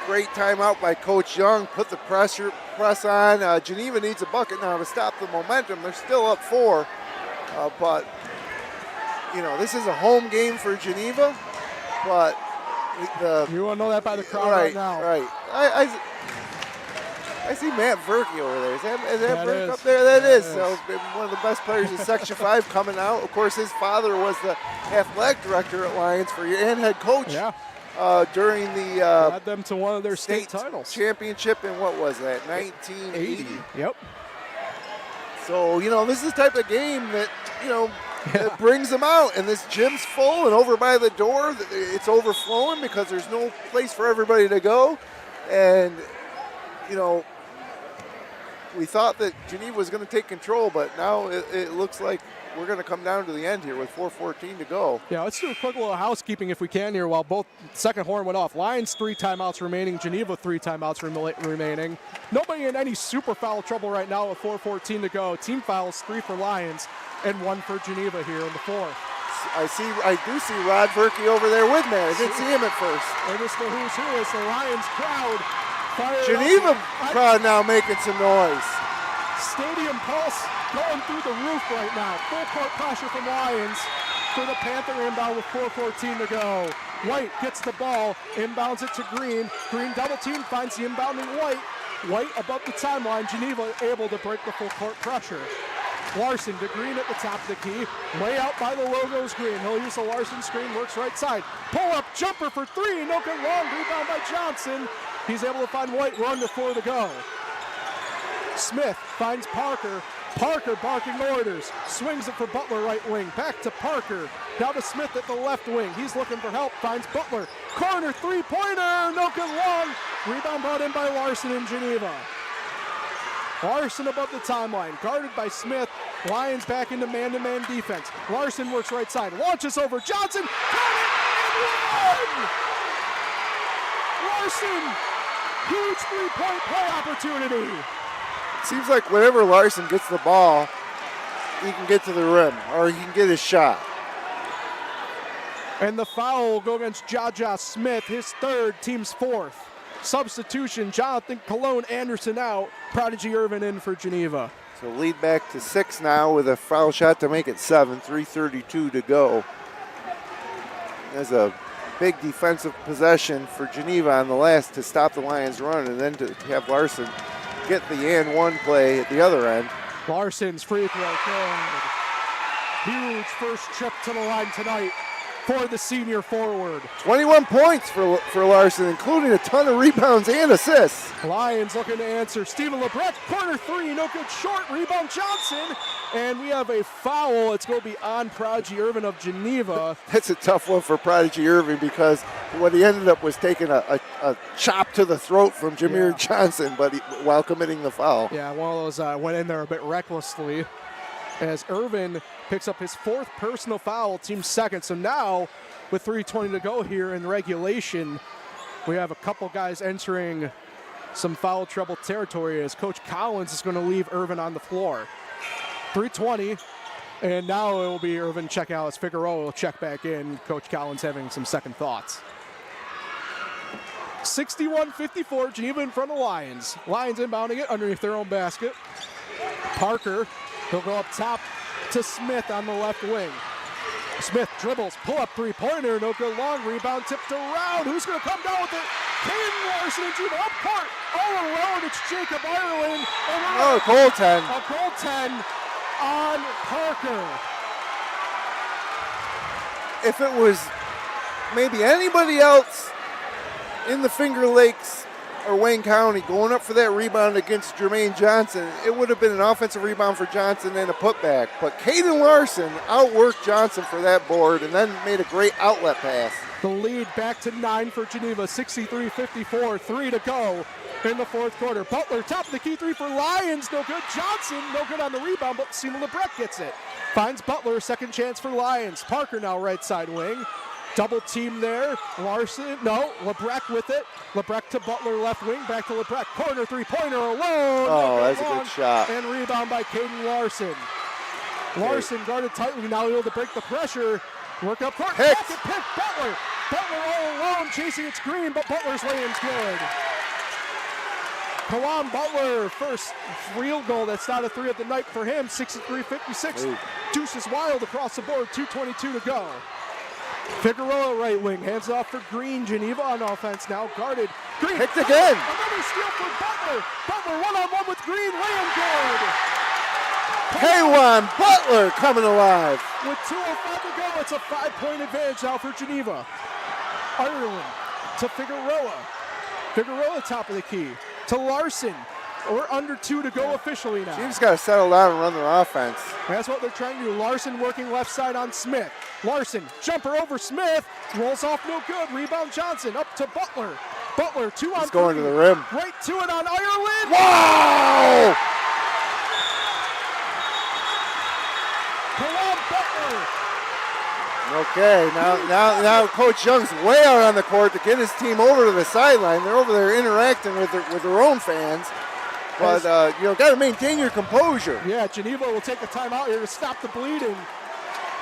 Great timeout by Coach Young. Put the press on. Geneva needs a bucket now to stop the momentum. They're still up 4, but you know this is a home game for Geneva. But You want to know that by the crowd right now. Right. I see Matt Verke over there. Is that That Verke is. up there? That is. is. So one of the best players in Section 5 coming out. Of course, his father was the athletic director at Lions for years and head coach during the Led them to one of their state titles. championship in what was that, 1980. Yep. So, you know, this is the type of game that, you know, that brings them out. And this gym's full, and over by the door, it's overflowing because there's no place for everybody to go. And, you know, we thought that Geneva was going to take control, but now it looks like we're going to come down to the end here with 4:14 to go. Yeah, let's do a quick little housekeeping if we can here while both second horn went off. Lions 3 timeouts remaining, Geneva 3 timeouts remaining. Nobody in any super foul trouble right now with 4:14 to go. Team fouls 3 for Lions and 1 for Geneva here in the fourth. I do see Rod Verke over there with me. I didn't see him at first. And it's the who's who. It's the Lions crowd. Fired Geneva up. crowd now making some noise. Stadium pulse going through the roof right now. Full court pressure from Lions for the Panther inbound with 4:14 to go. White gets the ball, inbounds it to Green. Green double team, finds the inbounding White. White above the timeline. Geneva able to break the full court pressure. Larson to Green at the top of the key. Way out by the logos Green. He'll use the Larson screen, works right side. Pull up jumper for 3, no good long. Rebound by Johnson. He's able to find White, run to 4 to go. Smith finds Parker. Parker barking orders. Swings it for Butler right wing. Back to Parker. Now to Smith at the left wing. He's looking for help. Finds Butler. Corner three-pointer. No good long. Rebound brought in by Larson in Geneva. Larson above the timeline. Guarded by Smith. Lions back into man-to-man defense. Larson works right side. Launches over Johnson. Got it and one! Larson. Huge three-point play opportunity. Seems like whenever Larson gets the ball, he can get to the rim or he can get his shot. And the foul will go against Jaja Smith, his third, team's fourth. Substitution, Jonathan Cologne Anderson out, Prodigy Irvin in for Geneva. So lead back to 6 now with a foul shot to make it 7, 3:32 to go. There's a big defensive possession for Geneva on the last to stop the Lions run and then to have Larson get the and one play at the other end. Larson's free throw good. Huge first trip to the line tonight for the senior forward. 21 points for Larson, including a ton of rebounds and assists. Lions looking to answer. Steven Lebrecht, corner 3, no good, short, rebound Johnson. And we have a foul. It's going to be on Prodigy Irvin of Geneva. That's a tough one for Prodigy Irving because what he ended up was taking a chop to the throat from Jameer Johnson, but while committing the foul. Yeah, one of those went in there a bit recklessly as Irvin picks up his 4th personal foul, team's second. So now, with 3:20 to go here in regulation, we have a couple guys entering some foul trouble territory as Coach Collins is going to leave Irvin on the floor. 3:20, and now it will be Irvin check out as Figueroa will check back in. Coach Collins having some second thoughts. 61-54, Geneva in front of Lions. Lions inbounding it underneath their own basket. Parker, he'll go up top to Smith on the left wing. Smith dribbles, pull up three-pointer, no good long, rebound tipped around. Who's going to come down with it? Caden Larson and Geneva up court. All around, it's Jacob Ireland. Oh, goaltend. A goaltend on Parker. If it was maybe anybody else in the Finger Lakes or Wayne County going up for that rebound against Jermaine Johnson, it would have been an offensive rebound for Johnson and a putback. But Caden Larson outworked Johnson for that board and then made a great outlet pass. The lead back to 9 for Geneva, 63-54, 3 to go in the fourth quarter. Butler, top of the key three for Lions, no good. Johnson, no good on the rebound, but Sima LeBrecq gets it. Finds Butler, second chance for Lions. Parker now right side wing. Double team there. Larson, no, LeBrecq with it. LeBrecq to Butler, left wing, back to LeBrecq. Corner three-pointer alone. Oh, that's a good shot. And rebound by Caden Larson. Larson guarded tightly, now able to break the pressure. Work up court, pick Butler. Butler all alone, chasing its green, but Butler's layin's good. Kawan Butler, first real goal. That's not a three of the night for him. 63-56. Deuces wild across the board. 2:22 to go. Figueroa right wing, hands off for Green. Geneva on offense now guarded. Green picked again. Another steal for Butler. Butler one-on-one with Green, laying good. Kawan Butler coming alive. With 2:05 to go, it's a 5-point advantage now for Geneva. Ireland to Figueroa. Figueroa top of the key to Larson. We're under 2 to go officially now. Team's got to settle down and run their offense. That's what they're trying to do. Larson working left side on Smith. Larson, jumper over Smith, rolls off no good. Rebound Johnson, up to Butler. Butler, 2 on 3. He's going to the rim. Right to it on Ireland. Wow! Kawan Butler. Okay, now Coach Young's way out on the court to get his team over to the sideline. They're over there interacting with their own fans. But, got to maintain your composure. Yeah, Geneva will take a timeout here to stop the bleeding.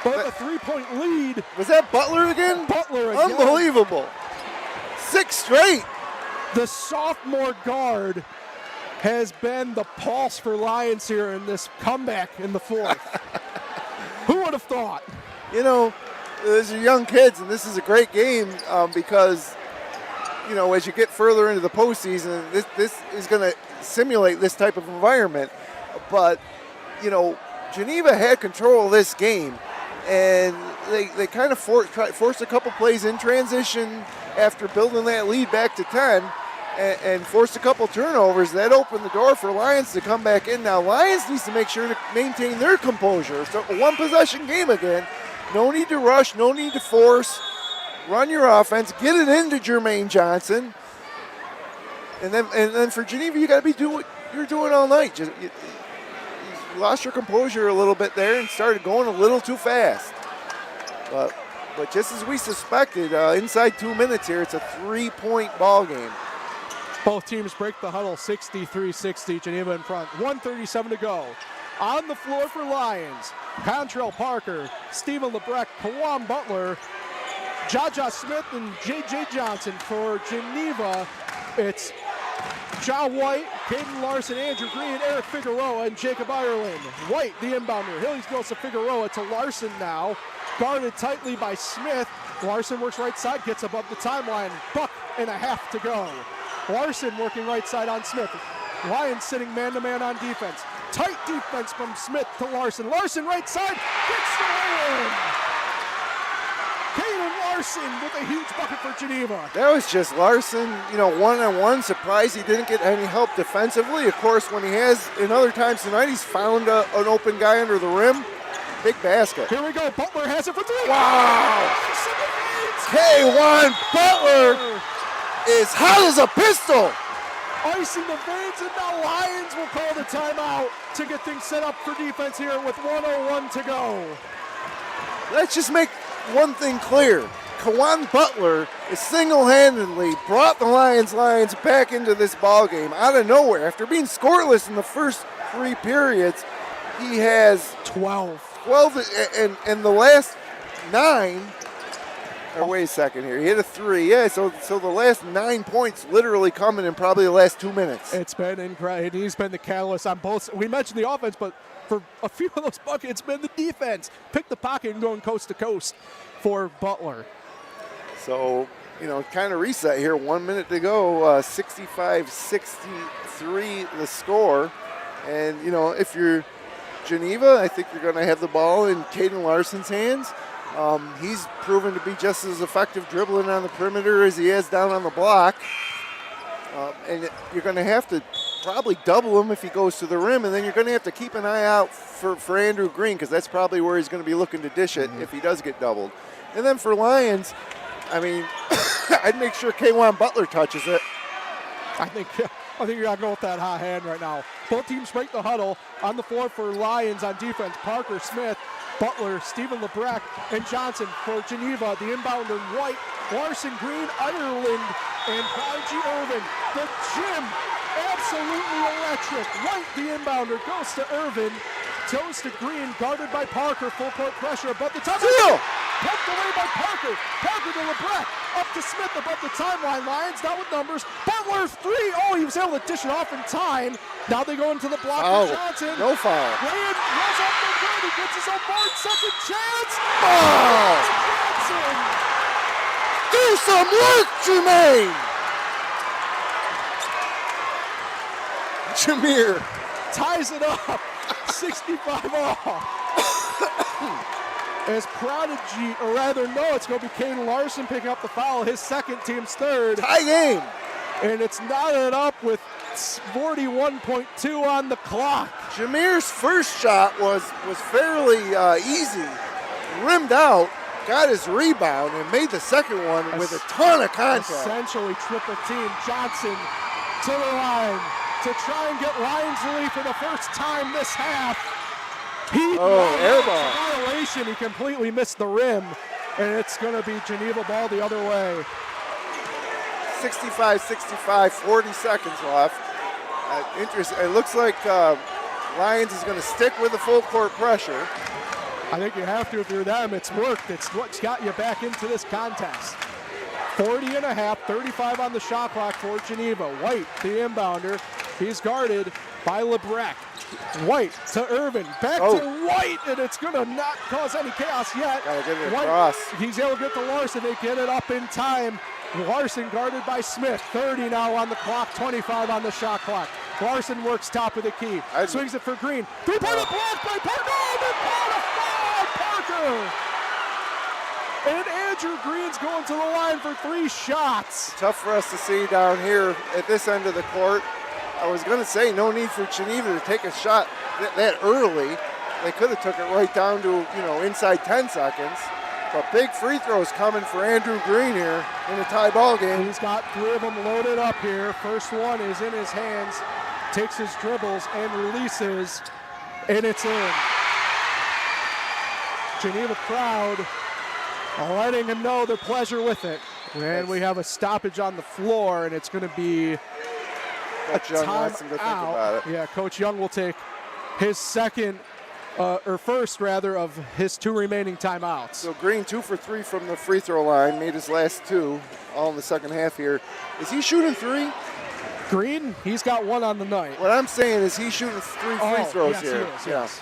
But a 3-point lead. Was that Butler again? Butler again. Unbelievable. 6 straight. The sophomore guard has been the pulse for Lions here in this comeback in the fourth. Who would have thought? These are young kids, and this is a great game because, as you get further into the postseason, this is going to simulate this type of environment. But, Geneva had control of this game, and they kind of forced a couple plays in transition after building that lead back to 10 and forced a couple turnovers. That opened the door for Lions to come back in. Now, Lions needs to make sure to maintain their composure. So a one-possession game again. No need to rush, no need to force. Run your offense, get it into Jermaine Johnson. And then for Geneva, you got to do what you're doing all night. You lost your composure a little bit there and started going a little too fast. But just as we suspected, inside 2 minutes here, it's a 3-point ball game. Both teams break the huddle, 63-60, Geneva in front. 1:37 to go. On the floor for Lions, Contrail Parker, Stephen LeBrecq, Kawan Butler, Jaja Smith, and J.J. Johnson. For Geneva, it's Ja White, Caden Larson, Andrew Green, Eric Figueroa, and Jacob Ireland. White, the inbounder. Hillies goes to Figueroa to Larson now. Guarded tightly by Smith. Larson works right side, gets above the timeline. $1.5 to go. Larson working right side on Smith. Lions sitting man-to-man on defense. Tight defense from Smith to Larson. Larson right side, gets the win! Caden Larson with a huge bucket for Geneva. That was just Larson, one-on-one. Surprised he didn't get any help defensively. Of course, when he has, in other times tonight, he's found an open guy under the rim. Big basket. Here we go. Butler has it for 3. Wow! K1 Butler is hot as a pistol. Icing the veins, and now Lions will call the timeout to get things set up for defense here with 1:01 to go. Let's just make one thing clear. Kawan Butler is single-handedly brought the Lions back into this ball game out of nowhere. After being scoreless in the first 3 periods, he has 12 and the last 9. Or wait a second here. He hit a 3. Yeah, so the last 9 points literally coming in probably the last 2 minutes. It's been incredible. He's been the catalyst on both. We mentioned the offense, but for a few of those buckets, it's been the defense. Pick the pocket and going coast to coast for Butler. So, kind of reset here. 1 minute to go. 65-63 the score. And, if you're Geneva, I think you're going to have the ball in Caden Larson's hands. He's proven to be just as effective dribbling on the perimeter as he is down on the block. And you're going to have to probably double him if he goes to the rim, and then you're going to have to keep an eye out for Andrew Green, because that's probably where he's going to be looking to dish it if he does get doubled. And then for Lions, I mean, I'd make sure K'Wan Butler touches it. I think you got to go with that hot hand right now. Both teams break the huddle. On the floor for Lions on defense, Parker, Smith, Butler, Stephen LeBrecq, and Johnson. For Geneva, the inbounder White, Larson, Green, Ireland, and Prodigy Irvin. The gym, absolutely electric. White, the inbounder, goes to Irvin. Toes to Green, guarded by Parker. Full court pressure above the top. Poked away by Parker. Parker to LeBrecq. Up to Smith above the timeline. Lions down with numbers. Butler 3. Oh, he was able to dish it off in time. Now they go into the block for Johnson. No foul. Ryan rolls up the ground. He gets his own board. Second chance. Oh! Johnson. Do some work, Jermaine. Jameer Ties it up. 65 all. As Prodigy, or rather, no, it's going to be Caden Larson picking up the foul, his second, team's third. tie game. And it's knotted up with 41.2 on the clock. Jameer's first shot was fairly easy. Rimmed out, got his rebound, and made the second one with a ton of contact. Essentially triple team. Johnson to the line to try and get Lions lead for the first time this half. Air ball. Violation. He completely missed the rim, and it's going to be Geneva ball the other way. 65-65, 40 seconds left. Interesting. It looks like Lions is going to stick with the full court pressure. I think you have to if you're them. It's worked. It's what's got you back into this contest. 40 and a half, 35 on the shot clock for Geneva. White, the inbounder. He's guarded by LeBrecq. White to Irvin, back to White, and it's going to not cause any chaos yet. Gotta get it White, across. he's able to get to Larson. They get it up in time. Larson guarded by Smith. 30 now on the clock, 25 on the shot clock. Larson works top of the key. Swings it for Green. Three-pointer blocked by Parker. Oh, Parker! And Andrew Green's going to the line for 3 shots. Tough for us to see down here at this end of the court. I was going to say no need for Geneva to take a shot that early. They could have took it right down to, inside 10 seconds. But big free throws coming for Andrew Green here in a tie ball game. He's got 3 of them loaded up here. First one is in his hands. Takes his dribbles and releases, and it's in. Geneva crowd letting him know their pleasure with it. And we have a stoppage on the floor, and it's going to be Coach Young wants him to think about it. Yeah, Coach Young will take his first of his 2 remaining timeouts. So Green 2 for 3 from the free throw line, made his last 2, all in the second half here. Is he shooting 3? Green, he's got 1 on the night. What I'm saying is he's shooting 3 free throws yes, here. He is, yes.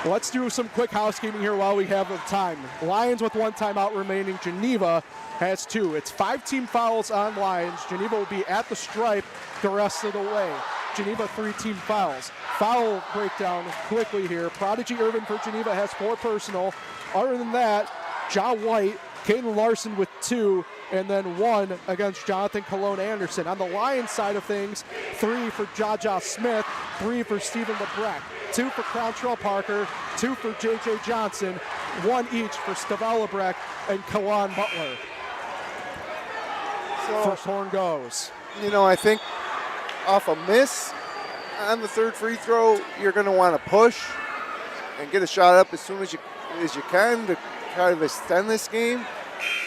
Let's do some quick housekeeping here while we have the time. Lions with 1 timeout remaining. Geneva has 2. It's 5 team fouls on Lions. Geneva will be at the stripe the rest of the way. Geneva 3 team fouls. Foul breakdown quickly here. Prodigy Irvin for Geneva has 4 personal. Other than that, Ja White, Caden Larson with 2, and then 1 against Jonathan Cologne Anderson. On the Lions side of things, 3 for Jaja Smith, 3 for Stephen LeBrecq, 2 for Crontrell Parker, 2 for J.J. Johnson, 1 each for Stavel LeBrecq and K'Wan Butler. So, first horn goes. I think off a miss on the 3rd free throw, you're going to want to push and get a shot up as soon as you can to kind of extend this game.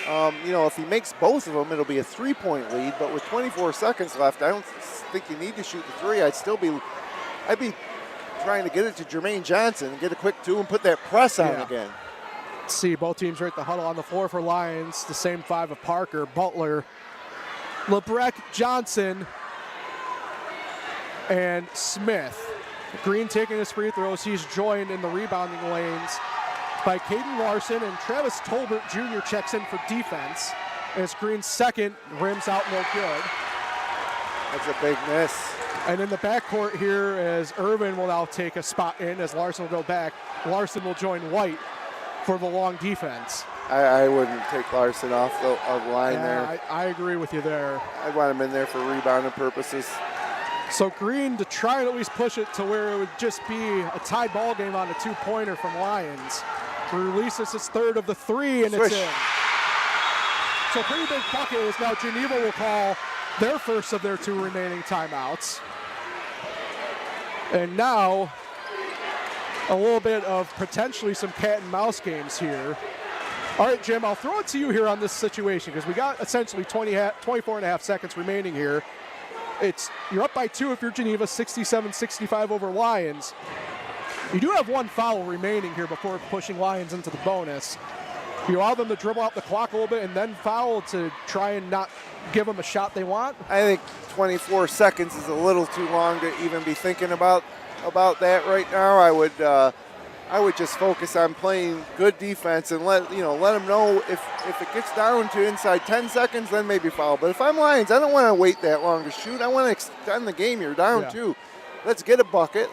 If he makes both of them, it'll be a 3-point lead. But with 24 seconds left, I don't think you need to shoot the 3. I'd be trying to get it to Jermaine Johnson and get a quick 2 and put that press on again. Let's see, both teams are at the huddle on the floor for Lions. The same 5 of Parker, Butler, LeBrecq, Johnson, and Smith. Green taking his free throws. He's joined in the rebounding lanes by Caden Larson, and Travis Tolbert Jr. checks in for defense as Green's second rims out no good. That's a big miss. And in the backcourt here, as Irvin will now take a spot in as Larson will go back. Larson will join White for the long defense. I wouldn't take Larson off the line there. I agree with you there. I'd want him in there for rebounding purposes. So Green, to try and at least push it to where it would just be a tied ball game on a two-pointer from Lions. Releases his third of the three, and Swish. it's in. So pretty big bucket is now Geneva will call their first of their two remaining timeouts. And now a little bit of potentially some cat and mouse games here. All right, Jim, I'll throw it to you here on this situation because we got essentially 24 and a half seconds remaining here. You're up by 2 if you're Geneva, 67-65 over Lions. You do have one foul remaining here before pushing Lions into the bonus. You allow them to dribble out the clock a little bit and then foul to try and not give them a shot they want? I think 24 seconds is a little too long to even be thinking about that right now. I would just focus on playing good defense and let them know if it gets down to inside 10 seconds, then maybe foul. But if I'm Lions, I don't want to wait that long to shoot. I want to extend the game. You're down 2. Let's get a bucket.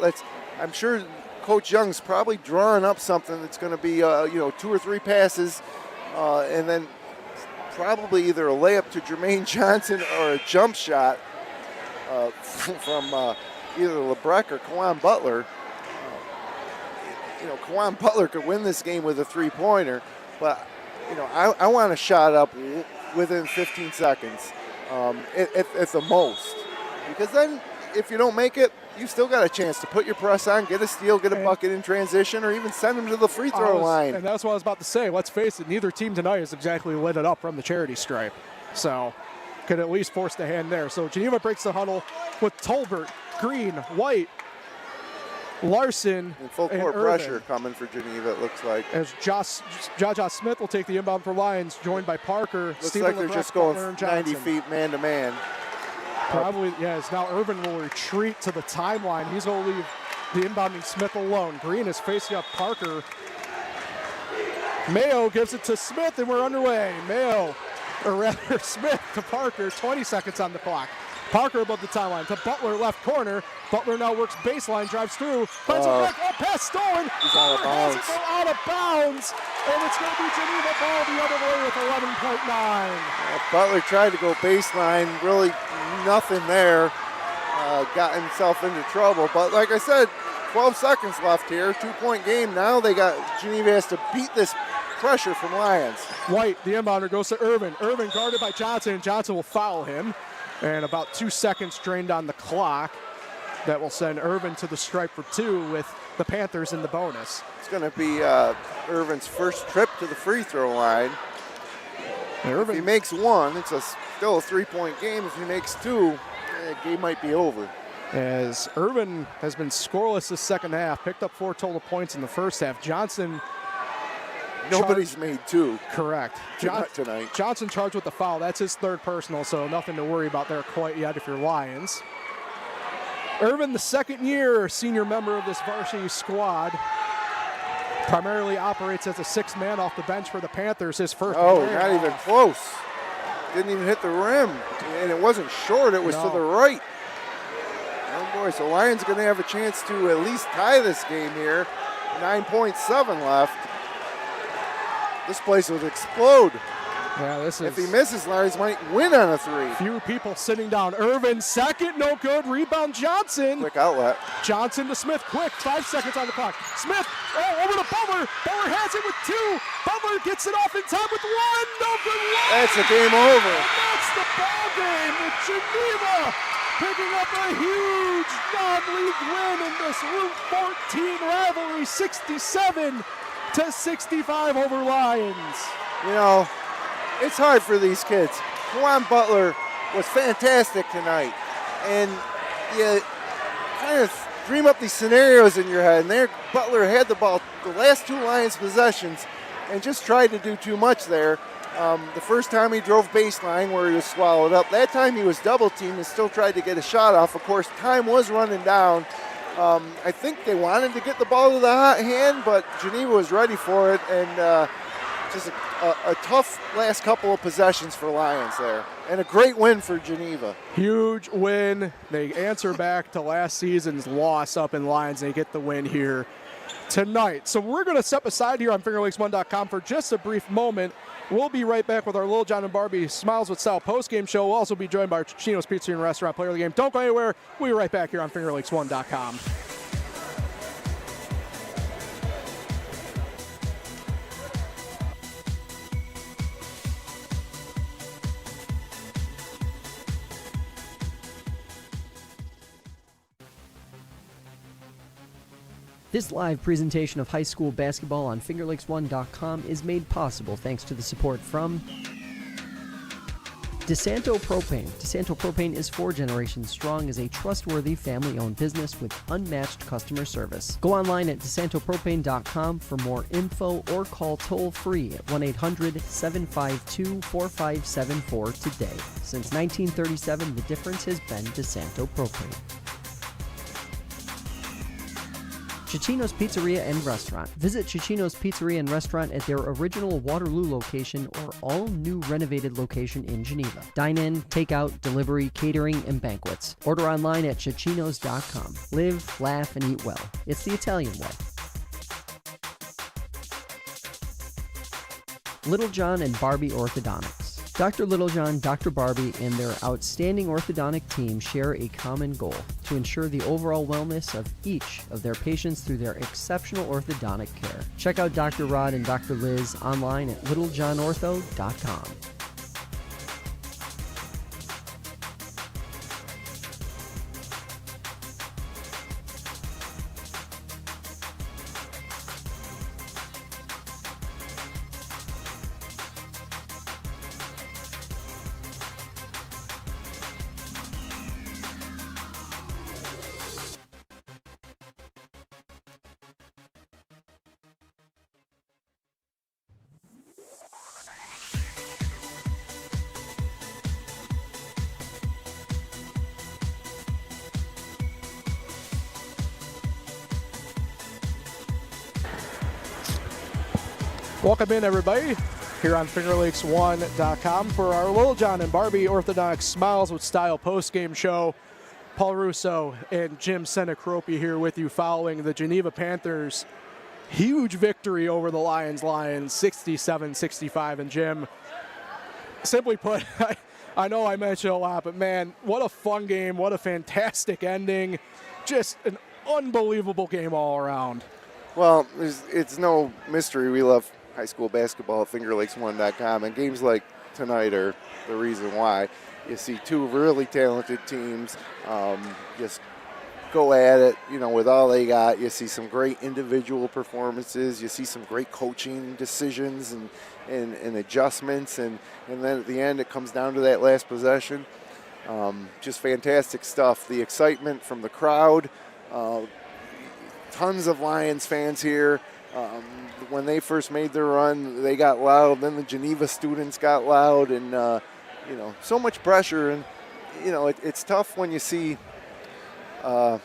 I'm sure Coach Young's probably drawing up something that's going to be 2 or 3 passes, and then probably either a layup to Jermaine Johnson or a jump shot from either LeBrecq or Kawan Butler. Kawan Butler could win this game with a three-pointer, but I want a shot up within 15 seconds at the most, because then if you don't make it, you still got a chance to put your press on, get a steal, get a bucket in transition, or even send them to the free throw line. And that's what I was about to say. Let's face it, neither team tonight has exactly lit it up from the charity stripe. So could at least force the hand there. So Geneva breaks the huddle with Tolbert, Green, White, Larson, and full court pressure coming for Geneva, it looks like. As Josh Smith will take the inbound for Lions, joined by Parker. Looks Steven like they're LeBrecq, just going Butler, and 90 Johnson. feet man-to-man. Probably, yes. Now Irvin will retreat to the timeline. He's going to leave the inbounding Smith alone. Green is facing up Parker. Mayo gives it to Smith, and we're underway. Smith to Parker, 20 seconds on the clock. Parker above the timeline to Butler, left corner. Butler now works baseline, drives through, finds a back, pass stolen. He's out of bounds. Has it go out of bounds, and it's going to be Geneva ball the other way with 11.9. Butler tried to go baseline, really nothing there. Got himself into trouble, but like I said, 12 seconds left here, 2-point game. Now Geneva has to beat this pressure from Lions. White, the inbounder, goes to Irvin. Irvin guarded by Johnson, and Johnson will foul him. And about 2 seconds drained on the clock. That will send Irvin to the stripe for 2 with the Panthers in the bonus. It's going to be Irvin's first trip to the free throw line. If he makes 1, it's still a 3-point game. If he makes 2, the game might be over. As Irvin has been scoreless this second half, picked up 4 total points in the first half. Johnson. Nobody's made 2. Correct. Tonight. Johnson charged with the foul. That's his third personal, so nothing to worry about there quite yet if you're Lions. Irvin, the second-year senior member of this varsity squad, primarily operates as a 6th man off the bench for the Panthers. His first. Oh, not even close. Didn't even hit the rim, and it wasn't short. It was to the right. Oh boy, so Lions going to have a chance to at least tie this game here. 9.7 left. This place would explode. Yeah, if he misses, Lions might win on a 3. Few people sitting down. Irvin, second, no good. Rebound, Johnson. Quick outlet. Johnson to Smith, quick. 5 seconds on the clock. Smith, over to Butler. Butler has it with 2. Butler gets it off in time with 1. No good. 1. That's the game over. And that's the ball game with Geneva picking up a huge non-league win in this Route 14 rivalry, 67-65 over Lions. It's hard for these kids. Kawan Butler was fantastic tonight. And you kind of dream up these scenarios in your head. And there, Butler had the ball the last 2 Lions possessions and just tried to do too much there. The first time he drove baseline where he was swallowed up. That time he was double teamed and still tried to get a shot off. Of course, time was running down. I think they wanted to get the ball to the hot hand, but Geneva was ready for it, and just a tough last couple of possessions for Lions there, and a great win for Geneva. Huge win. They answer back to last season's loss up in Lions. They get the win here. tonight. So we're going to step aside here on FingerLakes1.com for just a brief moment. We'll be right back with our Little John and Barbie Smiles with Style post-game show. We'll also be joined by Chino's Pizzeria and Restaurant Player of the Game. Don't go anywhere. We'll be right back here on FingerLakes1.com. This live presentation of high school basketball on FingerLakes1.com is made possible thanks to the support from DeSanto Propane. DeSanto Propane is 4 generations strong as a trustworthy family-owned business with unmatched customer service. Go online at DeSantoPropane.com for more info or call toll-free at 1-800-752-4574 today. Since 1937, the difference has been DeSanto Propane. Cicino's Pizzeria and Restaurant. Visit Cicino's Pizzeria and Restaurant at their original Waterloo location or all-new renovated location in Geneva. Dine-in, takeout, delivery, catering, and banquets. Order online at Cicinos.com. Live, laugh, and eat well. It's the Italian way. Little John and Barbie Orthodontics. Dr. Littlejohn, Dr. Barbie, and their outstanding orthodontic team share a common goal: to ensure the overall wellness of each of their patients through their exceptional orthodontic care. Check out Dr. Rod and Dr. Liz online at littlejohnortho.com. Welcome in, everybody, here on FingerLakes1.com for our Little John and Barbie Orthodontic Smiles with Style post-game show. Paul Russo and Jim Sinicropi here with you following the Geneva Panthers' huge victory over the Lyons Lions, 67-65. And Jim, simply put, I know I mentioned a lot, but man, what a fun game, what a fantastic ending. Just an unbelievable game all around. Well, it's no mystery we love high school basketball at FingerLakes1.com, and games like tonight are the reason why. You see 2 really talented teams just go at it, with all they got. You see some great individual performances. You see some great coaching decisions and adjustments, and then at the end it comes down to that last possession. Just fantastic stuff. The excitement from the crowd. Tons of Lions fans here. When they first made their run, they got loud. Then the Geneva students got loud, and so much pressure. And it's tough when you see a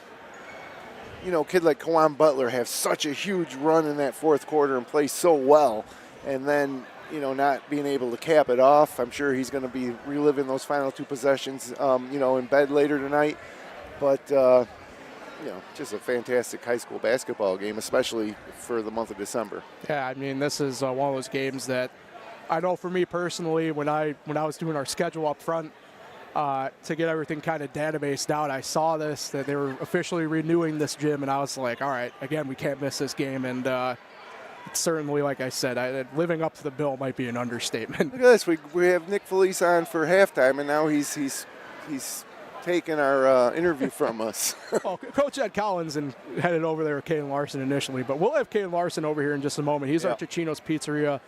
kid like Kawan Butler have such a huge run in that fourth quarter and play so well, and then not being able to cap it off. I'm sure he's going to be reliving those final 2 possessions, in bed later tonight. But just a fantastic high school basketball game, especially for the month of December. Yeah, I mean, this is one of those games that I know for me personally, when I was doing our schedule up front to get everything kind of databased out, I saw that they were officially renewing this gym, and I was like, all right, again, we can't miss this game. And certainly, like I said, living up to the bill might be an understatement. Look at this. We have Nick Felice on for halftime, and now he's taking our interview from us. Well, Coach Ed Collins headed over there with Caden Larson initially, but we'll have Caden Larson over here in just a moment. He's our Cicino's Pizzeria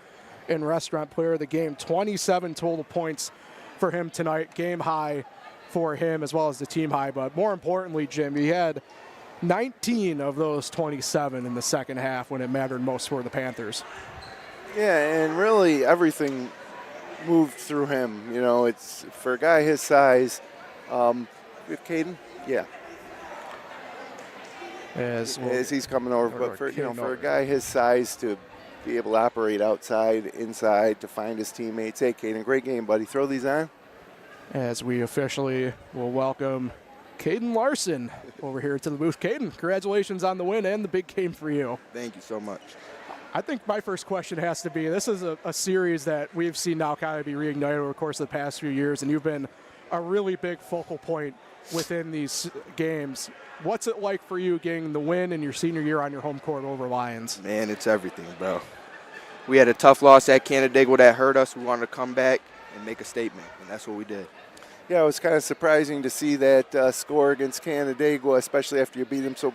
and Restaurant Player of the Game. 27 total points for him tonight, game high for him as well as the team high. But more importantly, Jim, he had 19 of those 27 in the second half when it mattered most for the Panthers. Yeah, and really everything moved through him. It's for a guy his size. With Caden, yeah. As he's coming over, but for a guy his size to be able to operate outside, inside, to find his teammates. Hey, Caden, great game, buddy. Throw these on. As we officially will welcome Caden Larson over here to the booth. Caden, congratulations on the win and the big game for you. Thank you so much. I think my first question has to be, this is a series that we've seen now kind of be reignited over the course of the past few years, and you've been a really big focal point within these games. What's it like for you getting the win in your senior year on your home court over Lions? Man, it's everything, bro. We had a tough loss at Canandaigua that hurt us. We wanted to come back and make a statement, and that's what we did. Yeah, it was kind of surprising to see that score against Canandaigua, especially after you beat them so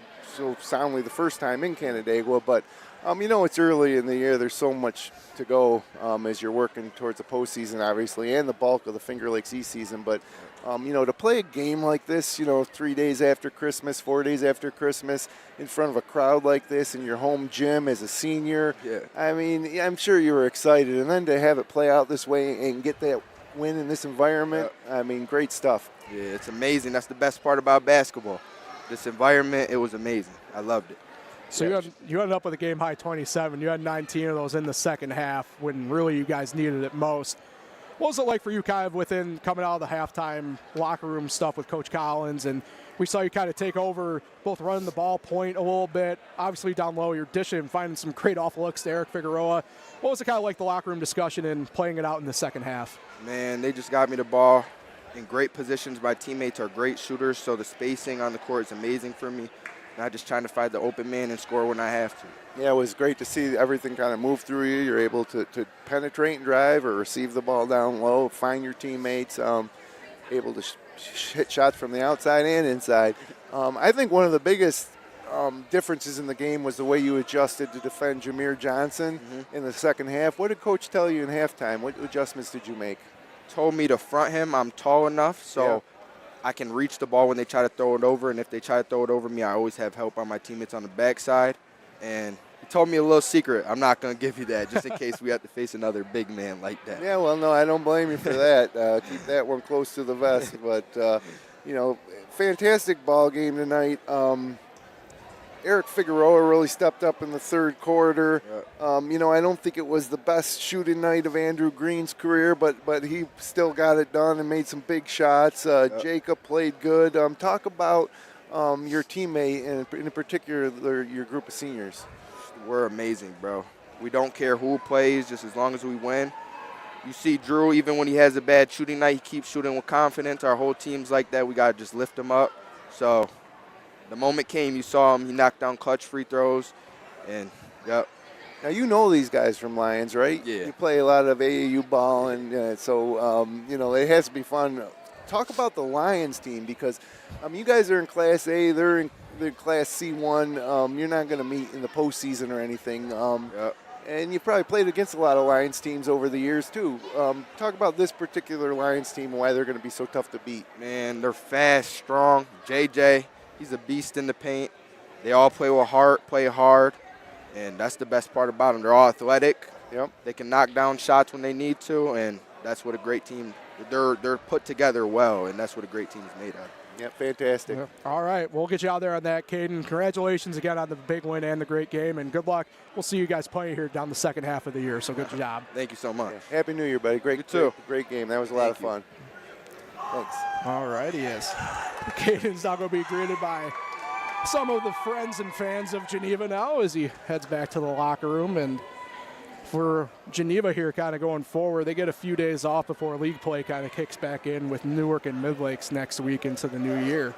soundly the first time in Canandaigua. But, it's early in the year. There's so much to go as you're working towards the postseason, obviously, and the bulk of the Finger Lakes East season. But, to play a game like this, 3 days after Christmas, 4 days after Christmas, in front of a crowd like this in your home gym as a senior, Yeah. I mean, I'm sure you were excited. And then to have it play out this way and get that win in this environment, I mean, great stuff. Yeah, it's amazing. That's the best part about basketball. This environment, it was amazing. I loved it. So you ended up with a game-high 27. You had 19 of those in the second half when really you guys needed it most. What was it like for you kind of within coming out of the halftime locker room stuff with Coach Collins? And we saw you kind of take over both running the ball point a little bit. Obviously down low, you're dishing and finding some great off looks to Eric Figueroa. What was it kind of like the locker room discussion and playing it out in the second half? Man, they just got me the ball in great positions. My teammates are great shooters, so the spacing on the court is amazing for me. And I just trying to find the open man and score when I have to. Yeah, it was great to see everything kind of move through you. You're able to penetrate and drive or receive the ball down low, find your teammates, able to hit shots from the outside and inside. I think one of the biggest differences in the game was the way you adjusted to defend Jameer Johnson in the second half. What did Coach tell you in halftime? What adjustments did you make? Told me to front him. I'm tall enough, so I can reach the ball when they try to throw it over. And if they try to throw it over me, I always have help on my teammates on the backside. And he told me a little secret. I'm not going to give you that just in case we have to face another big man like that. Yeah, well, no, I don't blame you for that. Keep that one close to the vest. But, fantastic ball game tonight. Eric Figueroa really stepped up in the third quarter. I don't think it was the best shooting night of Andrew Green's career, but he still got it done and made some big shots. Jacob played good. Talk about your teammate and in particular your group of seniors. We're amazing, bro. We don't care who plays, just as long as we win. You see Drew, even when he has a bad shooting night, he keeps shooting with confidence. Our whole team's like that. We got to just lift him up. So the moment came, you saw him. He knocked down clutch free throws. And, Now, you know these guys from Lions, right? Yeah. You play a lot of AAU ball, and so it has to be fun. Talk about the Lions team because you guys are in Class A. They're in Class C1. You're not going to meet in the postseason or anything. And you probably played against a lot of Lions teams over the years, too. Talk about this particular Lions team and why they're going to be so tough to beat. Man, they're fast, strong. JJ, he's a beast in the paint. They all play with heart, play hard, and that's the best part about them. They're all athletic. Yep. They can knock down shots when they need to, and that's what a great team – they're put together well, and that's what a great team is made of. Yep, fantastic. Yeah. All right, we'll get you out there on that, Caden. Congratulations again on the big win and the great game, and good luck. We'll see you guys play here down the second half of the year, so good job. Thank you so much. Yeah. Happy New Year, buddy. Great game. That was a lot of fun. Thanks. All right, he is. Caden's now going to be greeted by some of the friends and fans of Geneva now as he heads back to the locker room. And for Geneva here kind of going forward, they get a few days off before league play kind of kicks back in with Newark and Midlakes next week into the new year.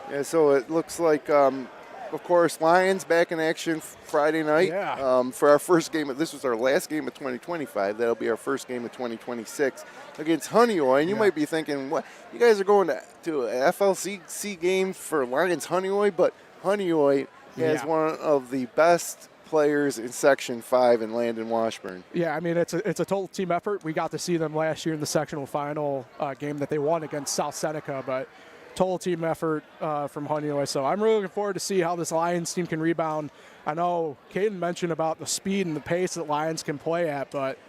Yeah, so it looks like, of course, Lions back in action Friday night for our first game. This was our last game of 2025. That'll be our first game of 2026 against Honeoye. And you might be thinking, what? You guys are going to a FLC game for Lions Honeoye? But Honeoye has one of the best players in Section 5 in Landon Washburn. Yeah, I mean, it's a total team effort. We got to see them last year in the sectional final game that they won against South Seneca, but total team effort from Honeoye. So I'm really looking forward to see how this Lions team can rebound. I know Caden mentioned about the speed and the pace that Lions can play at, but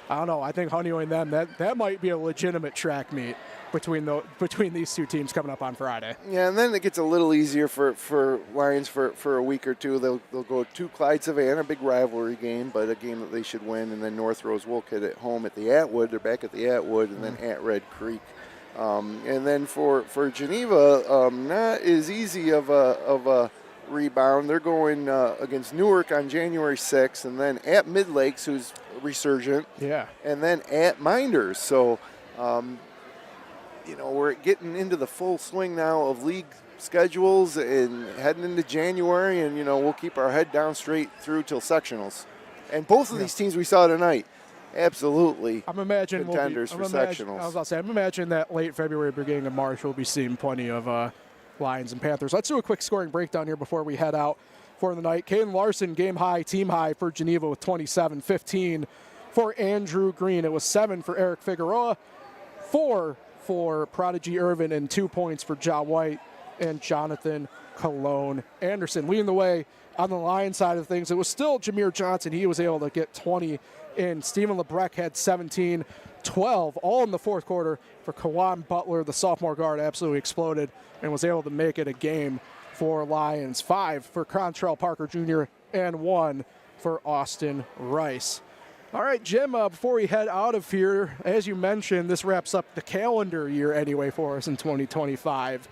I don't know. I think Honeoye and them, that might be a legitimate track meet between these two teams coming up on Friday. Yeah, and then it gets a little easier for Lions for a week or two. They'll go to Clyde Savannah, a big rivalry game, but a game that they should win. And then North Rose Wolcott at home at the Atwood. They're back at the Atwood, and then at Red Creek. And then for Geneva, not as easy of a rebound. They're going against Newark on January 6th, and then at Mid-Lakes, who's resurgent. Yeah. And then at Minders. So, we're getting into the full swing now of league schedules and heading into January, and, we'll keep our head down straight through till sectionals. And both of these teams we saw tonight, absolutely contenders for sectionals. I was about to say, I'm imagining that late February, beginning of March, we'll be seeing plenty of Lions and Panthers. Let's do a quick scoring breakdown here before we head out for the night. Caden Larson, game high, team high for Geneva with 27, 15 for Andrew Green. It was 7 for Eric Figueroa, 4 for Prodigy Irvin, and 2 points for Ja White and Jonathan Cologne Anderson. Leading the way on the Lions side of things, it was still Jameer Johnson. He was able to get 20 in. Stephen LeBrecq had 17, 12, all in the fourth quarter for Kawan Butler. The sophomore guard absolutely exploded and was able to make it a game for Lions. 5 for Contrail Parker Jr. and 1 for Austin Rice. All right, Jim, before we head out of here, as you mentioned, this wraps up the calendar year anyway for us in 2025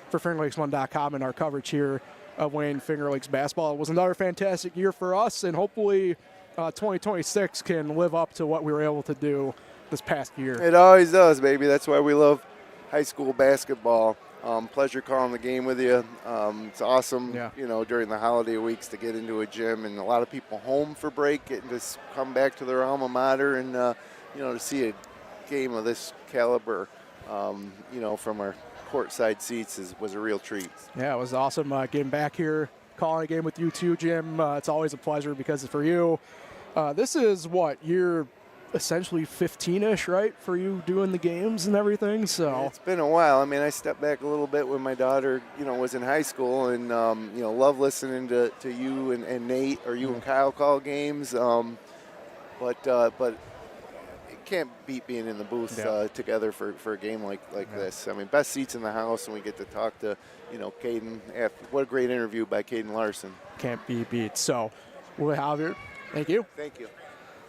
for FingerLakes1.com and our coverage here of Wayne Finger Lakes basketball. It was another fantastic year for us, and hopefully 2026 can live up to what we were able to do this past year. It always does, baby. That's why we love high school basketball. Pleasure calling the game with you. It's awesome, during the holiday weeks to get into a gym, and a lot of people home for break, getting to come back to their alma mater and, to see a game of this caliber, from our courtside seats was a real treat. Yeah, it was awesome getting back here, calling a game with you too, Jim. It's always a pleasure because for you, this is year essentially 15-ish, right, for you doing the games and everything. So it's been a while. I mean, I stepped back a little bit when my daughter, was in high school, and love listening to you and Nate or you and Kyle call games. But it can't beat being in the booth together for a game like this. I mean, best seats in the house, and we get to talk to Caden. What a great interview by Caden Larson. Can't be beat. So we'll have here. Thank you. Thank you.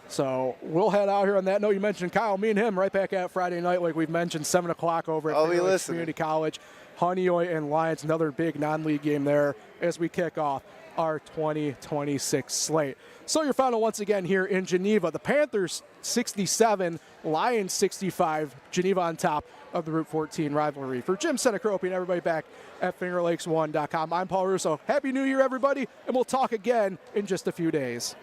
So we'll head out here on that note. You mentioned Kyle, me and him right back at Friday night, like we've mentioned, 7 o'clock over at Finger Lakes Community College. Honeoye and Lions, another big non-league game there as we kick off our 2026 slate. So your final once again here in Geneva. The Panthers 67, Lions 65, Geneva on top of the Route 14 rivalry. For Jim Sinicropi and everybody back at FingerLakes1.com, I'm Paul Russo. Happy New Year, everybody, and we'll talk again in just a few days.